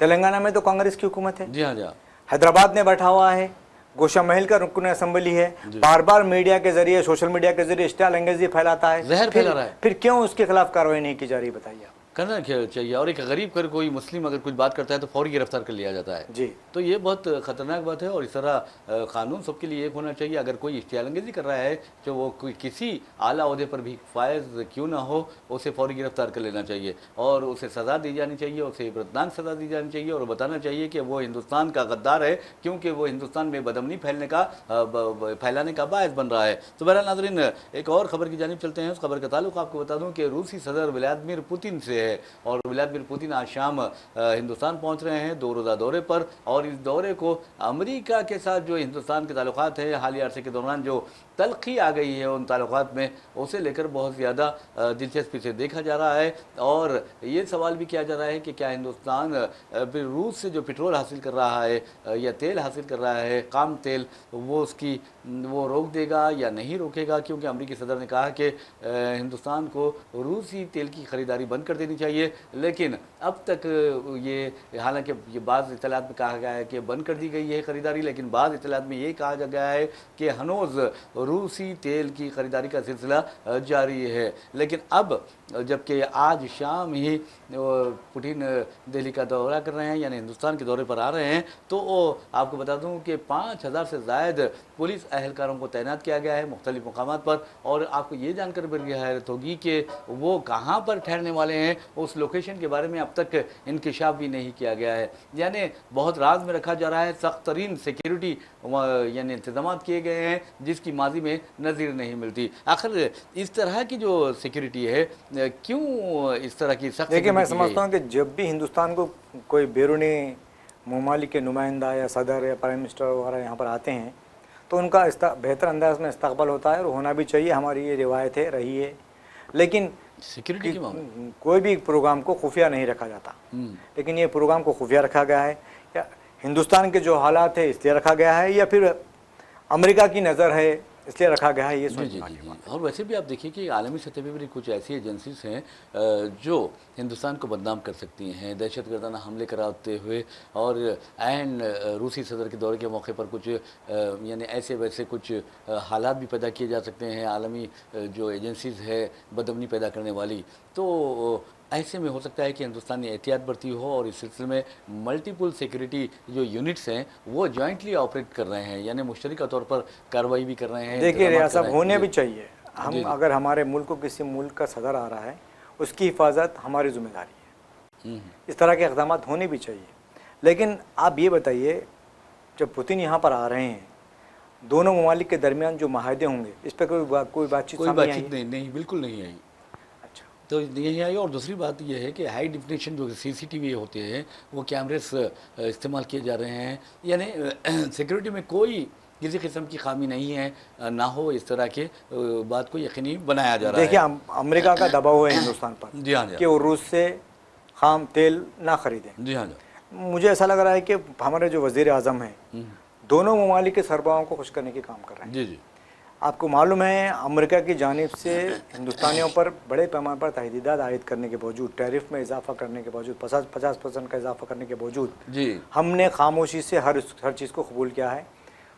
B: तेलंगाना में तो कांग्रेस की हुकूमत है।
C: जी हाँ, जी हाँ।
B: हैदराबाद में बैठा हुआ है, गोशा महल का रुकन असेंबली है, बार बार मीडिया के जरिए, सोशल मीडिया के जरिए इश्तियाल अंगेजी फैलाता है,
C: जहर फैला रहा है।
B: फिर क्यों उसके खिलाफ कार्रवाई नहीं की जा रही, बताइए।
C: करना चाहिए। और एक गरीब कर कोई मुस्लिम अगर कुछ बात करता है तो फौरी गिरफ्तार कर लिया जाता है
B: जी।
C: तो ये बहुत ख़तरनाक बात है और इस तरह कानून सबके लिए एक होना चाहिए। अगर कोई इश्तियालंगेजी कर रहा है जो वो कोई किसी आला ओहदे पर भी फायज क्यों ना हो, उसे फौरी गिरफ्तार कर लेना चाहिए और उसे सज़ा दी जानी चाहिए, उसे इबरतनाक सज़ा दी जानी चाहिए और बताना चाहिए कि वो हिंदुस्तान का गद्दार है, क्योंकि वो हिंदुस्तान में बदअमनी फैलाने का बायस बन रहा है। तो बहरहाल नाज़रीन, एक और ख़बर की जानिब चलते हैं। उस खबर का ताल्लुक़ आपको बता दूँ कि रूसी सदर व्लादिमीर पुतिन से है और व्लादिमीर पुतिन आज शाम हिंदुस्तान पहुंच रहे हैं 2 रोज़ा दौरे पर। और इस दौरे को अमेरिका के साथ जो हिंदुस्तान के ताल्लुकात हैं, हालिया अरसे के दौरान जो तलखी आ गई है उन ताल्लुकात में, उसे लेकर बहुत ज़्यादा दिलचस्पी से देखा जा रहा है और ये सवाल भी किया जा रहा है कि क्या हिंदुस्तान फिर रूस से जो पेट्रोल हासिल कर रहा है या तेल हासिल कर रहा है, काम तेल, वो रोक देगा या नहीं रोकेगा, क्योंकि अमेरिकी सदर ने कहा कि हिंदुस्तान को रूसी तेल की ख़रीदारी बंद कर देनी चाहिए। लेकिन अब तक ये, हालांकि ये बाज़ इत्तलात में कहा गया है कि बंद कर दी गई है ख़रीदारी, लेकिन बाज़ इत्तलात में ये कहा गया है कि हनोज़ रूसी तेल की ख़रीदारी का सिलसिला जारी है। लेकिन अब जबकि आज शाम ही पुतिन दिल्ली का दौरा कर रहे हैं, यानी हिंदुस्तान के दौरे पर आ रहे हैं, तो आपको बता दूं कि 5000 से ज़ायद पुलिस अहलकारों को तैनात किया गया है मुख्तलिफ मकामात पर। और आपको ये जानकर बड़ी हैरत होगी कि वो कहाँ पर ठहरने वाले हैं, उस लोकेशन के बारे में अब तक इंकिशाफ भी नहीं किया गया है, यानी बहुत राज में रखा जा रहा है। सख्त तरीन सिक्योरिटी यानी इंतजाम किए गए हैं जिसकी माजी में नज़ीर नहीं मिलती। आखिर इस तरह की जो सिक्योरिटी है, क्यों इस तरह की सख्त?
B: देखिए, मैं समझता हूँ कि जब भी हिंदुस्तान को कोई बैरूनी ममालिक के नुमाइंदा या सदर या प्राइम मिनिस्टर वगैरह यहाँ पर आते हैं तो उनका बेहतर अंदाज में इस्तकबाल होता है और होना भी चाहिए, हमारी ये रिवायत है, रही है। लेकिन
C: सिक्योरिटी के मामले
B: कोई भी प्रोग्राम को खुफिया नहीं रखा जाता, लेकिन ये प्रोग्राम को खुफिया रखा गया है, या हिंदुस्तान के जो हालात है इसलिए रखा गया है, या फिर अमेरिका की नज़र है इसलिए रखा गया है, ये
C: जी। और वैसे भी आप देखिए कि आलमी सतह पर भी कुछ ऐसी एजेंसीज हैं जो हिंदुस्तान को बदनाम कर सकती हैं, दहशतगर्दाना हमले कराते हुए और रूसी सदर के दौरे के मौके पर कुछ यानी ऐसे वैसे कुछ हालात भी पैदा किए जा सकते हैं। आलमी जो एजेंसीज है बदअमनी पैदा करने वाली, तो ऐसे में हो सकता है कि हिंदुस्तान ने एहतियात बरती हो और इस सिलसिले में मल्टीपल सिक्योरिटी जो यूनिट्स हैं वो जॉइंटली ऑपरेट कर रहे हैं, यानी मुश्तरका तौर पर कार्रवाई भी कर रहे हैं।
B: देखिए रियासत होने भी चाहिए। हम अगर हमारे मुल्क को किसी मुल्क का सदर आ रहा है, उसकी हिफाजत हमारी जिम्मेदारी है, इस तरह के इक़दाम होने भी चाहिए। लेकिन आप ये बताइए, जब पुतिन यहाँ पर आ रहे हैं, दोनों ममालिक के दरमियान जो माहदे होंगे, इस पर कोई बातचीत
C: नहीं, बिल्कुल नहीं आई। तो यही आई। और दूसरी बात यह है कि हाई डिफिनेशन जो CCTV होते हैं वो कैमरेस इस्तेमाल किए जा रहे हैं, यानी सिक्योरिटी में कोई किसी किस्म की खामी नहीं है, ना हो इस तरह के बात को यकीनी बनाया जा रहा है।
B: देखिए, अमेरिका का दबाव है हिंदुस्तान पर
C: जी हाँ
B: कि वो रूस से खाम तेल ना खरीदें।
C: जी हाँ।
B: मुझे ऐसा लग रहा है कि हमारे जो वज़ीर आज़म हैं दोनों ममालिक के सरबराहों को खुश करने के काम कर रहे हैं।
C: जी।
B: आपको मालूम है अमेरिका की जानिब से हिंदुस्तानियों पर बड़े पैमाने पर तहदीदात आयद करने के बावजूद, टैरिफ में इजाफा करने के बावजूद, 50% का इजाफा करने के बावजूद
C: जी
B: हमने खामोशी से हर चीज़ को कबूल किया है,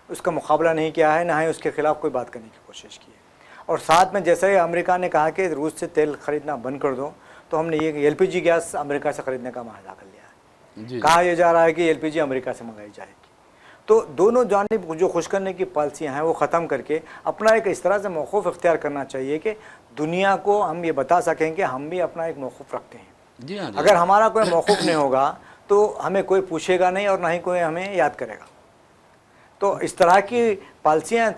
B: उसका मुकाबला नहीं किया है, ना ही उसके ख़िलाफ़ कोई बात करने की कोशिश की है। और साथ में जैसे ही अमेरिका ने कहा कि रूस से तेल ख़रीदना बंद कर दो, तो हमने ये एलपीजी गैस अमेरिका से खरीदने का माहदा कर लिया है।
C: जी
B: कहा यह जा रहा है कि एलपीजी अमेरिका से मंगाई जाएगी। तो दोनों जानिब जो खुश करने की पॉलिसियाँ हैं वो ख़त्म करके अपना एक इस तरह से मौक़िफ़ इख्तियार करना चाहिए कि दुनिया को हम ये बता सकें कि हम भी अपना एक मौक़िफ़ रखते हैं।
C: जी हाँ,
B: अगर हमारा कोई मौक़िफ़ नहीं होगा तो हमें कोई पूछेगा नहीं और ना ही कोई हमें याद करेगा। तो इस तरह की पॉलिसियाँ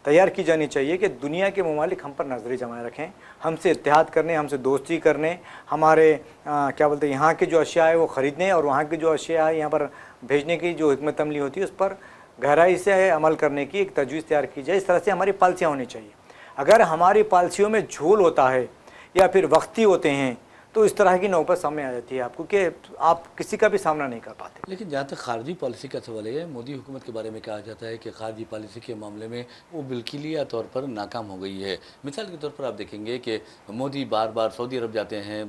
B: तैयार की जानी चाहिए कि दुनिया के ममालिक हम पर नज़रें जमाए रखें, हमसे इत्तेहाद करने, हमसे दोस्ती करने, हमारे क्या बोलते हैं यहाँ की जो अशिया है वो ख़रीदने और वहाँ की जो अशिया है यहाँ पर भेजने की जो हिकमत अमली होती है उस पर गहराई से अमल करने की एक तजवीज़ तैयार की जाए। इस तरह से हमारी पॉलिसियाँ होनी चाहिए। अगर हमारी पॉलिसियों में झोल होता है या फिर वक्ती होते हैं तो इस तरह की नौबत सामने आ जाती है आपको कि आप किसी का भी सामना नहीं कर पाते।
C: लेकिन जहाँ तक खारजी पॉलिसी का सवाल है, मोदी हुकूमत के बारे में कहा जाता है कि खारजी पॉलिसी के मामले में वो बिल्कुलिया तौर पर नाकाम हो गई है। मिसाल के तौर पर आप देखेंगे कि मोदी बार बार सऊदी अरब जाते हैं,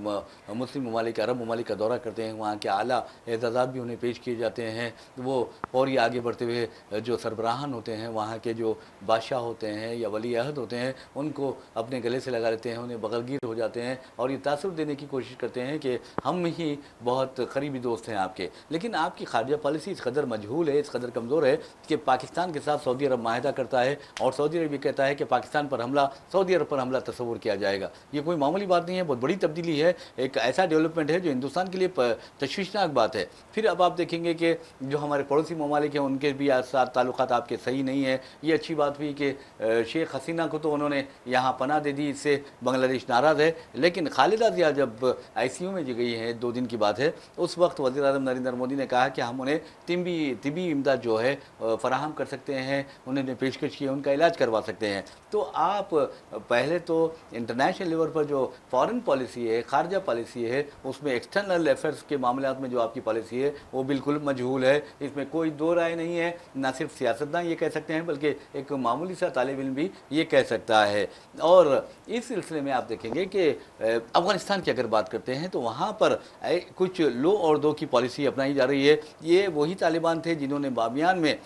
C: मुस्लिम ममालिक, अरब ममालिक का दौरा करते हैं, वहाँ के आला एजाज़ात भी उन्हें पेश किए जाते हैं। वो फौरी आगे बढ़ते हुए जो सरबराहान होते हैं, वहाँ के जो बादशाह होते हैं या वली अहद होते हैं, उनको अपने गले से लगा लेते हैं, उन्हें बगलगीर हो जाते हैं और ये तासुर देने की कोशिश करते हैं कि हम ही बहुत करीबी दोस्त हैं आपके। लेकिन आपकी खारजा पॉलिसी इस कदर मजहूल है, इस कदर कमज़ोर है कि पाकिस्तान के साथ सऊदी अरब माहिदा करता है और सऊदी अरब ये कहता है कि पाकिस्तान पर हमला, सऊदी अरब पर हमला तस्वुर किया जाएगा। ये कोई मामूली बात नहीं है, बहुत बड़ी तब्दीली है, एक ऐसा डेवलपमेंट है जो हिंदुस्तान के लिए तशवीशनाक बात है। फिर अब आप देखेंगे कि जो हमारे पड़ोसी ममालिक हैं उनके भी साथ ताल्लुकात आपके सही नहीं है। ये अच्छी बात हुई कि शेख हसीना को तो उन्होंने यहाँ पनाह दे दी, इससे बांग्लादेश नाराज़ है। लेकिन खालिदा जिया जब ICU में गई है, 2 दिन की बात है, उस वक्त वज़ीर आज़म नरेंद्र मोदी ने कहा कि हम उन्हें तिब्बी इमदाद जो है फराहम कर सकते हैं, उन्हें पेशकश की, उनका इलाज करवा सकते हैं। तो आप पहले तो इंटरनेशनल लेवल पर जो फॉरेन पॉलिसी है, खारजा पॉलिसी है, उसमें एक्सटर्नल अफेयर्स के मामलों में जो आपकी पॉलिसी है वो बिल्कुल मजहूल है, इसमें कोई दो राय नहीं है। ना सिर्फ सियासतदान ये कह सकते हैं बल्कि एक मामूली सा तालिब इल्म भी ये कह सकता है। और इस सिलसिले में आप देखेंगे कि अफ़गानिस्तान की अगर बात करते हैं तो वहाँ पर कुछ लो और दो की पॉलिसी अपनाई जा रही है। ये वही तालिबान थे जिन्होंने बामियान में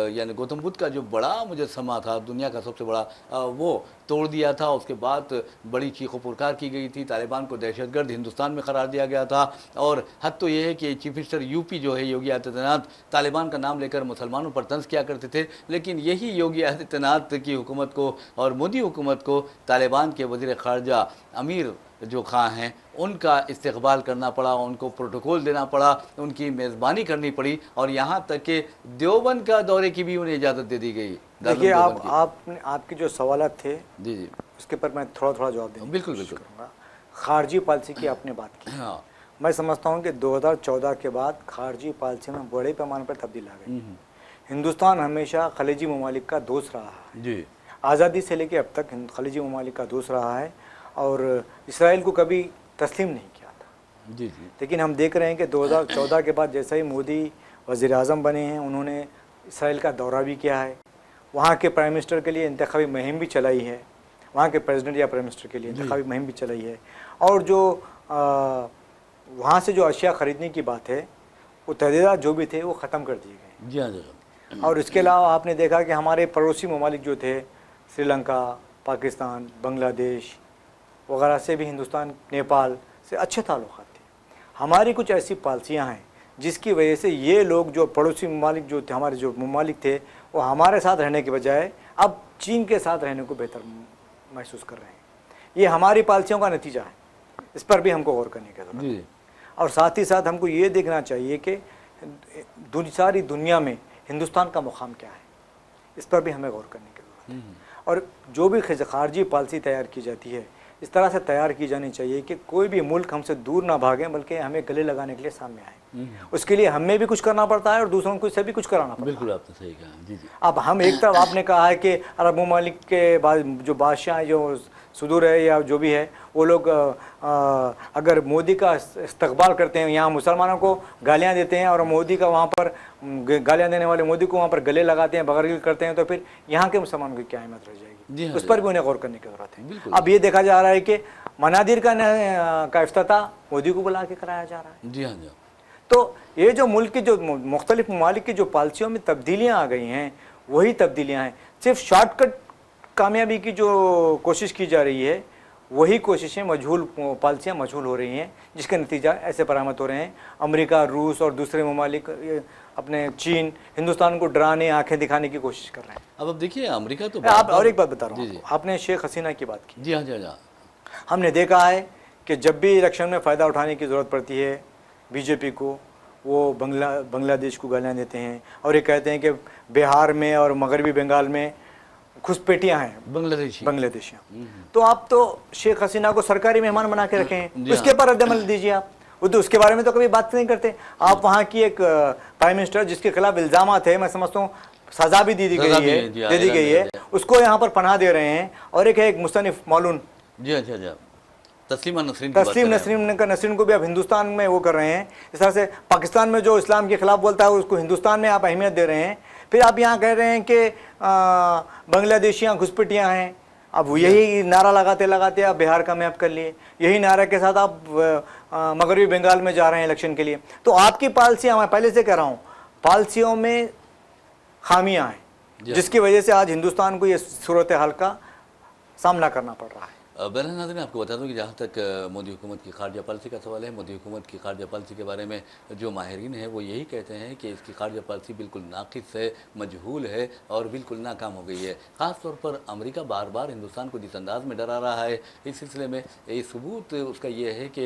C: यानी गौतम बुद्ध का जो बड़ा मुजस्समा था, दुनिया का सबसे बड़ा, वो तोड़ दिया था। उसके बाद बड़ी चीखों पुरकार की गई थी, तालिबान को दहशतगर्द हिंदुस्तान में करार दिया गया था। और हद तो ये है कि चीफ मिनिस्टर यूपी जो है योगी आदित्यनाथ, तालिबान का नाम लेकर मुसलमानों पर तंज किया करते थे। लेकिन यही योगी आदित्यनाथ की हुकूमत को और मोदी हुकूमत को तालिबान के वज़ीर ख़ारजा अमीर जो खां हैं उनका इस्तकबाल करना पड़ा, उनको प्रोटोकॉल देना पड़ा, उनकी मेज़बानी करनी पड़ी और यहाँ तक कि देवबंद का दौरे की भी उन्हें इजाज़त दे दी गई।
B: देखिए आपके जो सवालात थे
C: जी जी
B: उसके पर मैं थोड़ा जवाब देने
C: बिल्कुल बिल्कुल
B: करूँगा। खारजी पॉलिसी की आपने बात की,
C: हाँ,
B: मैं समझता हूँ कि 2014 के बाद खारजी पॉलिसी में बड़े पैमाने पर तब्दील आ गई। हिंदुस्तान हमेशा खलीजी ममालिक का दोस्त रहा है
C: जी,
B: आज़ादी से लेकर अब तक खलीजी ममालिक का दोस्त रहा है और इसराइल को कभी तस्लीम नहीं किया था।
C: जी जी
B: लेकिन हम देख रहे हैं कि 2014 के बाद जैसे ही मोदी वज़ीर आज़म बने हैं, उन्होंने इसराइल का दौरा भी किया है, वहाँ के प्राइम मिनिस्टर के लिए इंतखाबी मुहिम भी चलाई है, वहाँ के प्रेसिडेंट या प्राइम मिनिस्टर के लिए इंतखाबी मुहिम भी चलाई है। और जो वहाँ से जो अशिया ख़रीदने की बात है वो तहदीदात जो भी थे वो ख़त्म कर दिए गए।
C: जी हाँ जी।
B: और इसके अलावा आपने देखा कि हमारे पड़ोसी ममालिक जो थे, श्रीलंका, पाकिस्तान, बांग्लादेश वगैरह से भी हिंदुस्तान, नेपाल से अच्छे ताल्लुक़ात थे। हमारी कुछ ऐसी पॉलिसियाँ हैं जिसकी वजह से ये लोग जो पड़ोसी ममालिक जो थे, हमारे जो ममालिक थे, वो हमारे साथ रहने के बजाय अब चीन के साथ रहने को बेहतर महसूस कर रहे हैं। ये हमारी पॉलिसियों का नतीजा है, इस पर भी हमको गौर करने की ज़रूरत है। और साथ ही साथ हमको ये देखना चाहिए कि सारी दुनिया में हिंदुस्तान का मुकाम क्या है, इस पर भी हमें गौर करने की ज़रूरत है। और जो भी खारजी पॉलिसी तैयार की जाती है इस तरह से तैयार की जानी चाहिए कि कोई भी मुल्क हमसे दूर ना भागे बल्कि हमें गले लगाने के लिए सामने आए। उसके लिए हमें भी कुछ करना पड़ता है और दूसरों को से भी कुछ कराना पड़ता है।
C: बिल्कुल आपने सही कहा। जी जी।
B: अब हम एक तरफ आपने कहा है कि अरब ममालिक के बाद जो बादशाह जो सुदूर है या जो भी है वो लोग अगर मोदी का इस्तकबाल करते हैं, यहाँ मुसलमानों को गालियाँ देते हैं और मोदी का वहाँ पर गालियाँ देने वाले मोदी को वहाँ पर गले लगाते हैं, बगरगिल करते हैं, तो फिर यहाँ के मुसलमानों की क्या अहमियत रह जाएगी? उस पर भी उन्हें गौर करने की ज़रूरत है। अब ये देखा जा रहा है कि मनादिर का इफ्तिताह मोदी को बुला के कराया जा रहा है।
C: जी हाँ जी।
B: तो ये जो मुल्क की जो मुख्तलिफ ममालिक की जो पॉलिसियों में तब्दीलियाँ आ गई हैं वही तब्दीलियाँ हैं। सिर्फ शॉर्टकट कामयाबी की जो कोशिश की जा रही है वही कोशिशें मजहूल पॉलिसियाँ मजहूल हो रही हैं, जिसका नतीजा ऐसे बरामद हो रहे हैं। अमेरिका, रूस और दूसरे ममालिक, अपने चीन, हिंदुस्तान को डराने, आंखें दिखाने की कोशिश कर रहे हैं।
C: अब देखिए अमेरिका तो
B: आप और एक बात बता रहा
C: जी
B: हूँ,
C: जी
B: आपने शेख हसीना की बात की।
C: जी हाँ जी हाँ जी हाँ।
B: हमने देखा है कि जब भी इलेक्शन में फ़ायदा उठाने की ज़रूरत पड़ती है बीजेपी को, वो बांग्लादेश को गालियाँ देते हैं और ये कहते हैं कि बिहार में और मगरबी बंगाल में घुसपैठियाँ हैं बांग्लादेशियाँ। तो आप तो शेख हसीना को सरकारी मेहमान बना के रखे हैं,
C: जी
B: उसके पर रद्दमल दीजिए आप। वो तो उसके बारे में तो कभी बात नहीं करते आप। वहाँ की एक प्राइम मिनिस्टर जिसके खिलाफ इल्ज़ाम थे, मैं समझता हूँ सज़ा भी दे दी गई है, उसको यहाँ पर पनाह दे रहे हैं। और एक है एक मुस्तनिफ़ मौलून,
C: जी अच्छा अच्छा, तस्लीमा नसरीन
B: नसरीन को भी आप हिंदुस्तान में वो कर रहे हैं। इस तरह से पाकिस्तान में जो इस्लाम के खिलाफ बोलता है उसको हिंदुस्तान में आप अहमियत दे रहे हैं। फिर आप यहाँ कह रहे हैं कि बांग्लादेशियाँ घुसपैठियाँ हैं। अब यही नारा लगाते लगाते आप बिहार का मैप कर लिए, यही नारे के साथ आप मगरबी बंगाल में जा रहे हैं इलेक्शन के लिए। तो आपकी पॉलिसियाँ, मैं पहले से कह रहा हूँ, पॉलिसियों में खामियाँ हैं, जिसकी वजह से आज हिंदुस्तान को ये सूरत हाल का सामना करना पड़ रहा है।
C: बहरहाल नाज़रीन, आपको बता दूं कि जहाँ तक मोदी हुकूमत की खारजा पॉलिसी का सवाल है, मोदी हुकूमत की खारजा पॉलिसी के बारे में जो माहिरीन हैं वो यही कहते हैं कि इसकी खारजा पॉलिसी बिल्कुल नाक़िस है, मजहूल है और बिल्कुल नाकाम हो गई है। ख़ास तौर पर अमेरिका बार बार हिंदुस्तान को जिस अंदाज़ में डरा रहा है, इस सिलसिले में सबूत उसका ये है कि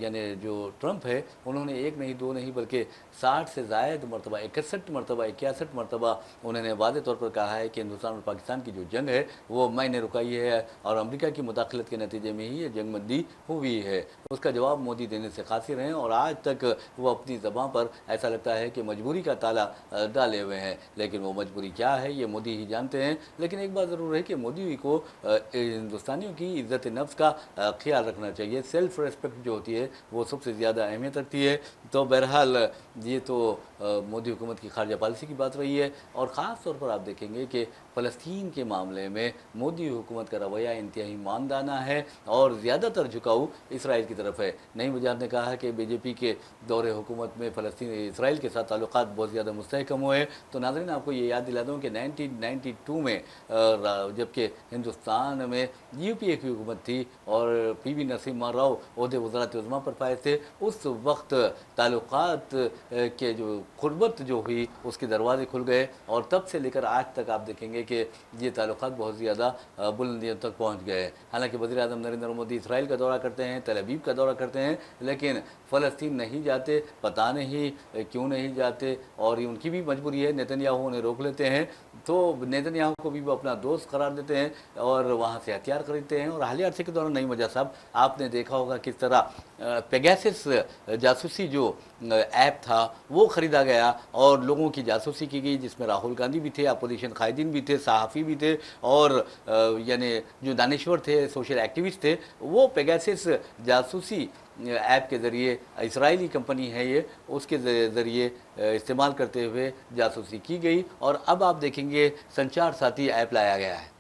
C: यानी जो ट्रंप है उन्होंने एक नहीं दो नहीं बल्कि 60 से ज़ायद मरतबा, 61 मरतबा, 61 मरतबा उन्होंने वाज़े तौर पर कहा है कि हिंदुस्तान और पाकिस्तान की जो जंग है वो मैंने रुकाई है और अमेरिका की मुदाखलत के नतीजे में ही ये जंगबंदी हुई है। उसका जवाब मोदी देने से कासिर हैं और आज तक वो अपनी ज़बान पर ऐसा लगता है कि मजबूरी का ताला डाले हुए हैं, लेकिन वो मजबूरी क्या है ये मोदी ही जानते हैं। लेकिन एक बात ज़रूर है कि मोदी को हिंदुस्तानियों की इज़्ज़त नफ्स का ख्याल रखना चाहिए। सेल्फ़ रेस्पेक्ट जो होती है वो सबसे ज़्यादा अहमियत रखती है। तो बहरहाल ये तो मोदी हुकूमत की खारजा पॉलिसी की बात रही है और ख़ास तौर पर आप देखेंगे कि फ़लस्तीन के मामले में मोदी हुकूमत का रवैया इंतहाई मानदाना है और ज़्यादातर झुकाव इसराइल की तरफ है। नईम वज़ारत ने कहा है कि बीजेपी के दौरे हुकूमत में फ़लस्तीन इसराइल के साथ ताल्लुकात बहुत ज़्यादा मुस्तहकम हुए। तो नाज़रीन, आपको ये याद दिला दूँ कि 1992 में जबकि हिंदुस्तान में UPA की हुकूमत थी और PV नरसिम्हा राव ओहदे वज़ारत उज़्मा पर फायज थे, उस वक्त ताल्लुकात के जो ग़ुरबत जो हुई उसके दरवाजे खुल गए और तब से लेकर आज तक आप देखेंगे कि ये ताल्लुकात बहुत ज़्यादा बुलंदियों तक पहुँच गए। हालांकि वज़ीर आज़म नरेंद्र मोदी इसराइल का दौरा करते हैं, तेल अवीव का दौरा करते हैं, लेकिन फ़लस्तीन नहीं जाते। पता नहीं क्यों नहीं जाते और ये उनकी भी मजबूरी है। नेतन्याहू उन्हें रोक लेते हैं तो नेतन्याहू को भी वो अपना दोस्त करार देते हैं और वहाँ से हथियार खरीदते हैं। और हालिया अरसे के दौरान नईम वजह साहब आपने देखा होगा किस तरह पेगासस जासूसी जो ऐप था वो ख़रीदा गया और लोगों की जासूसी की गई, जिसमें राहुल गांधी भी थे, अपोजिशन कायदीन भी थे, सहाफ़ी भी थे और यानी जो दानिश्वर थे, सोशल एक्टिविस्ट थे, वो पेगासस जासूसी ऐप के ज़रिए, इसराइली कंपनी है ये, उसके ज़रिए इस्तेमाल करते हुए जासूसी की गई। और अब आप देखेंगे संचार साथी ऐप लाया गया है।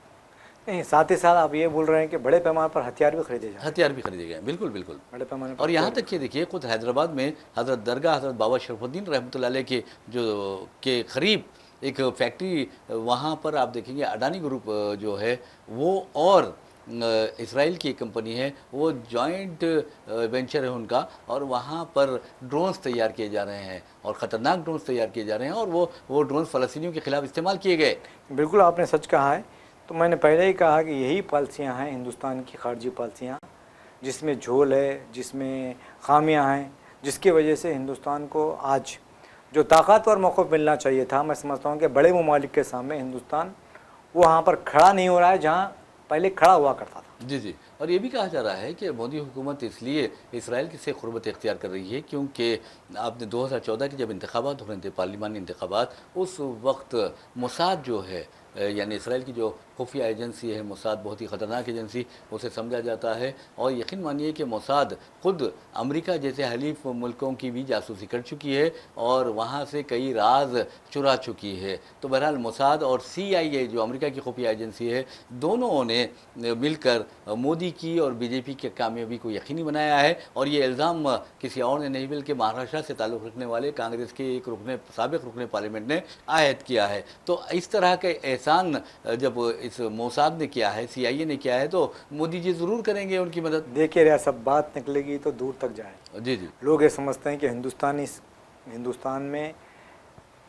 B: नहीं, साथ ही साथ आप ये बोल रहे हैं कि बड़े पैमाने पर हथियार भी खरीदे जाए।
C: हथियार भी खरीदे गए, बिल्कुल बिल्कुल
B: बड़े पैमाने पर।
C: और यहाँ तक कि देखिए खुद हैदराबाद में हज़रत दरगाह हज़रत बाबा शरफुद्दीन रहमतुल्लाह अलैह के जो के करीब एक फैक्ट्री, वहाँ पर आप देखेंगे अडानी ग्रुप जो है वो और इसराइल की एक कंपनी है, वो जॉइंट वेंचर है उनका और वहाँ पर ड्रोन्स तैयार किए जा रहे हैं और ख़तरनाक ड्रोन्स तैयार किए जा रहे हैं और वो ड्रोन्स फ़लस्तीनियों के ख़िलाफ़ इस्तेमाल किए गए।
B: बिल्कुल आपने सच कहा है। तो मैंने पहले ही कहा कि यही पॉलिसियाँ हैं हिंदुस्तान की खारजी पॉलिसियाँ, जिसमें झोल है, जिसमें खामियाँ हैं, जिसकी वजह से हिंदुस्तान को आज जो ताकतवर मौक़िफ़ मिलना चाहिए था, मैं समझता हूँ कि बड़े ममालिक के सामने हिंदुस्तान वहाँ पर खड़ा नहीं हो रहा है जहाँ पहले खड़ा हुआ करता था।
C: जी जी, और ये भी कहा जा रहा है कि मोदी हुकूमत इसलिए इसराइल से क़ुर्बत इख्तियार कर रही है क्योंकि आपने 2014 के जब इंतखाबात हो रहे थे, पार्लिमानी इंतखाबात, उस वक्त मोसाद जो है यानी इसराइल की जो खुफिया एजेंसी है मोसाद, बहुत ही ख़तरनाक एजेंसी उसे समझा जाता है और यकीन मानिए कि मोसाद ख़ुद अमेरिका जैसे हलीफ मुल्कों की भी जासूसी कर चुकी है और वहाँ से कई राज चुरा चुकी है। तो बहरहाल मोसाद और CIA जो अमेरिका की खुफिया एजेंसी है, दोनों ने मिलकर मोदी की और बीजेपी की कामयाबी को यकीनी बनाया है। और ये इल्ज़ाम किसी और ने नहीं बल्कि महाराष्ट्र से ताल्लुक़ रखने वाले कांग्रेस के एक साबिक़ रुकने पार्लियामेंट ने आयद किया है। तो इस तरह के एहसान जब इस मोसाद ने किया है, CIA ने किया है, तो मोदी जी ज़रूर करेंगे उनकी मदद।
B: देखिए रिया सब बात निकलेगी तो दूर तक जाए।
C: जी जी।
B: लोग ये समझते हैं कि हिंदुस्तान में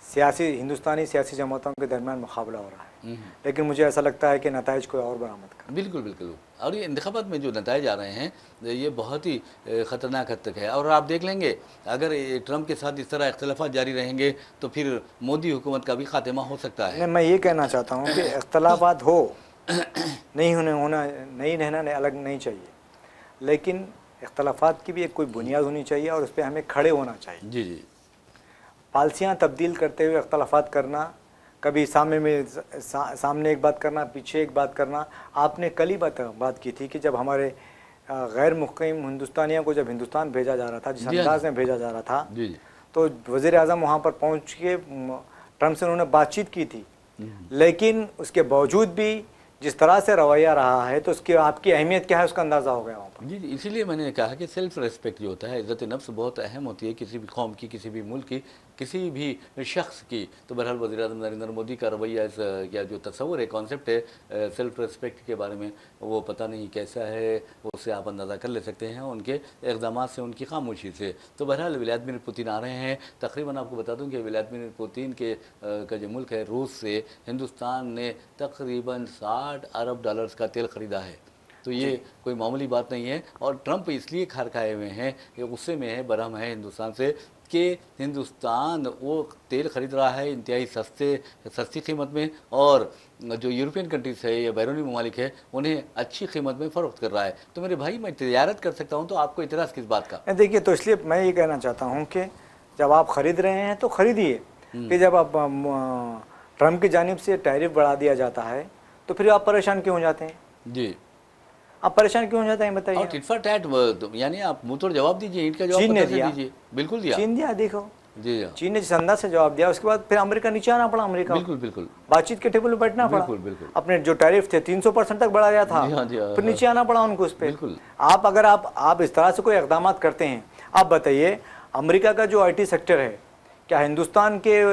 B: हिंदुस्तानी सियासी जमातों के दरमियान मुकाबला हो रहा है, लेकिन मुझे ऐसा लगता है कि नताइज कोई और बरामद कर।
C: बिल्कुल बिल्कुल। और ये इंतखाबात में जो नताइज आ रहे हैं ये बहुत ही ख़तरनाक हद तक है। और आप देख लेंगे अगर ये ट्रंप के साथ इस तरह इख्तलाफात जारी रहेंगे तो फिर मोदी हुकूमत का भी खात्मा हो सकता है।
B: मैं ये कहना चाहता हूँ कि इख्तलाफात हो नहीं रहना अलग नहीं चाहिए, लेकिन इख्तलाफात की भी एक कोई बुनियाद होनी चाहिए और उस पर हमें खड़े होना चाहिए।
C: जी जी।
B: पॉलिसियाँ तब्दील करते हुए इख्तलाफात करना, कभी सामने एक बात करना, पीछे एक बात करना। आपने कल ही बात की थी कि जब हमारे गैर मुक़ीम हिंदुस्तानियों को जब हिंदुस्तान भेजा जा रहा था, जिस अंदाज में भेजा जा रहा था, तो वज़ीर आज़म वहाँ पर पहुँच के ट्रंप से उन्होंने बातचीत की थी, लेकिन उसके बावजूद भी जिस तरह से रवैया रहा है तो उसकी आपकी अहमियत क्या है उसका अंदाज़ा हो गया वहाँ पर।
C: जी जी। इसीलिए मैंने कहा कि सेल्फ रेस्पेक्ट जो होता है, इज़्ज़त नफ्स बहुत अहम होती है किसी भी कौम की, किसी भी मुल्क की, किसी भी शख्स की। तो बहरहाल वज़ीर-ए-आज़म नरेंद्र मोदी का रवैया इस या जो तस्वुर है, कॉन्सेप्ट है सेल्फ रेस्पेक्ट के बारे में, वो पता नहीं कैसा है, उससे आप अंदाज़ा कर ले सकते हैं उनके इक़दाम से, उनकी खामोशी से। तो बहरहाल व्लादिमीर पुतिन आ रहे हैं। तकरीबन आपको बता दूँ कि व्लादिमीर पुतिन का जो मुल्क है रूस से हिंदुस्तान ने तकरीबन $60 अरब का तेल ख़रीदा है। तो ये कोई मामूली बात नहीं है। और ट्रंप इसलिए खार खाए हुए हैं, ये गुस्से में है, बरहम है हिंदुस्तान से कि हिंदुस्तान वो तेल ख़रीद रहा है इंतहाई सस्ती कीमत में, और जो यूरोपियन कंट्रीज़ है या बैरूनी ममालिक है उन्हें अच्छी कीमत में फ़रोख्त कर रहा है। तो मेरे भाई मैं तिजारत कर सकता हूँ, तो आपको इतराज़ किस बात का?
B: देखिए, तो इसलिए मैं ये कहना चाहता हूँ कि जब आप ख़रीद रहे हैं तो ख़रीदिए, कि जब आप ट्रंप की जानिब से टैरिफ बढ़ा दिया जाता है तो फिर आप परेशान क्यों हो जाते हैं?
C: जी,
B: आप परेशान क्यों हो जाते हैं बताइए।
C: और टिट फॉर टैट, यानी आप मुँह तोड़ जवाब दीजिए, ईंट का जवाब
B: चीन ने
C: पत्थर से
B: दिया।
C: दीजिए। बिल्कुल दिया।
B: चीन दिया, देखो
C: जी हाँ।
B: चीन ने जिस अंदाज से जवाब दिया, उसके बाद फिर अमेरिका नीचे आना पड़ा। अमेरिका
C: बिल्कुल बिल्कुल
B: बातचीत के टेबल पर बैठना पड़ा।
C: बिल्कुल बिल्कुल।
B: अपने जो टैरिफ थे 300% तक बढ़ाया था,
C: जी हाँ, जी हाँ,
B: फिर नीचे आना पड़ा उनको उस पर।
C: बिल्कुल।
B: अगर आप इस तरह से कोई इक़दाम करते हैं, आप बताइए अमेरिका का जो IT सेक्टर है क्या हिंदुस्तान के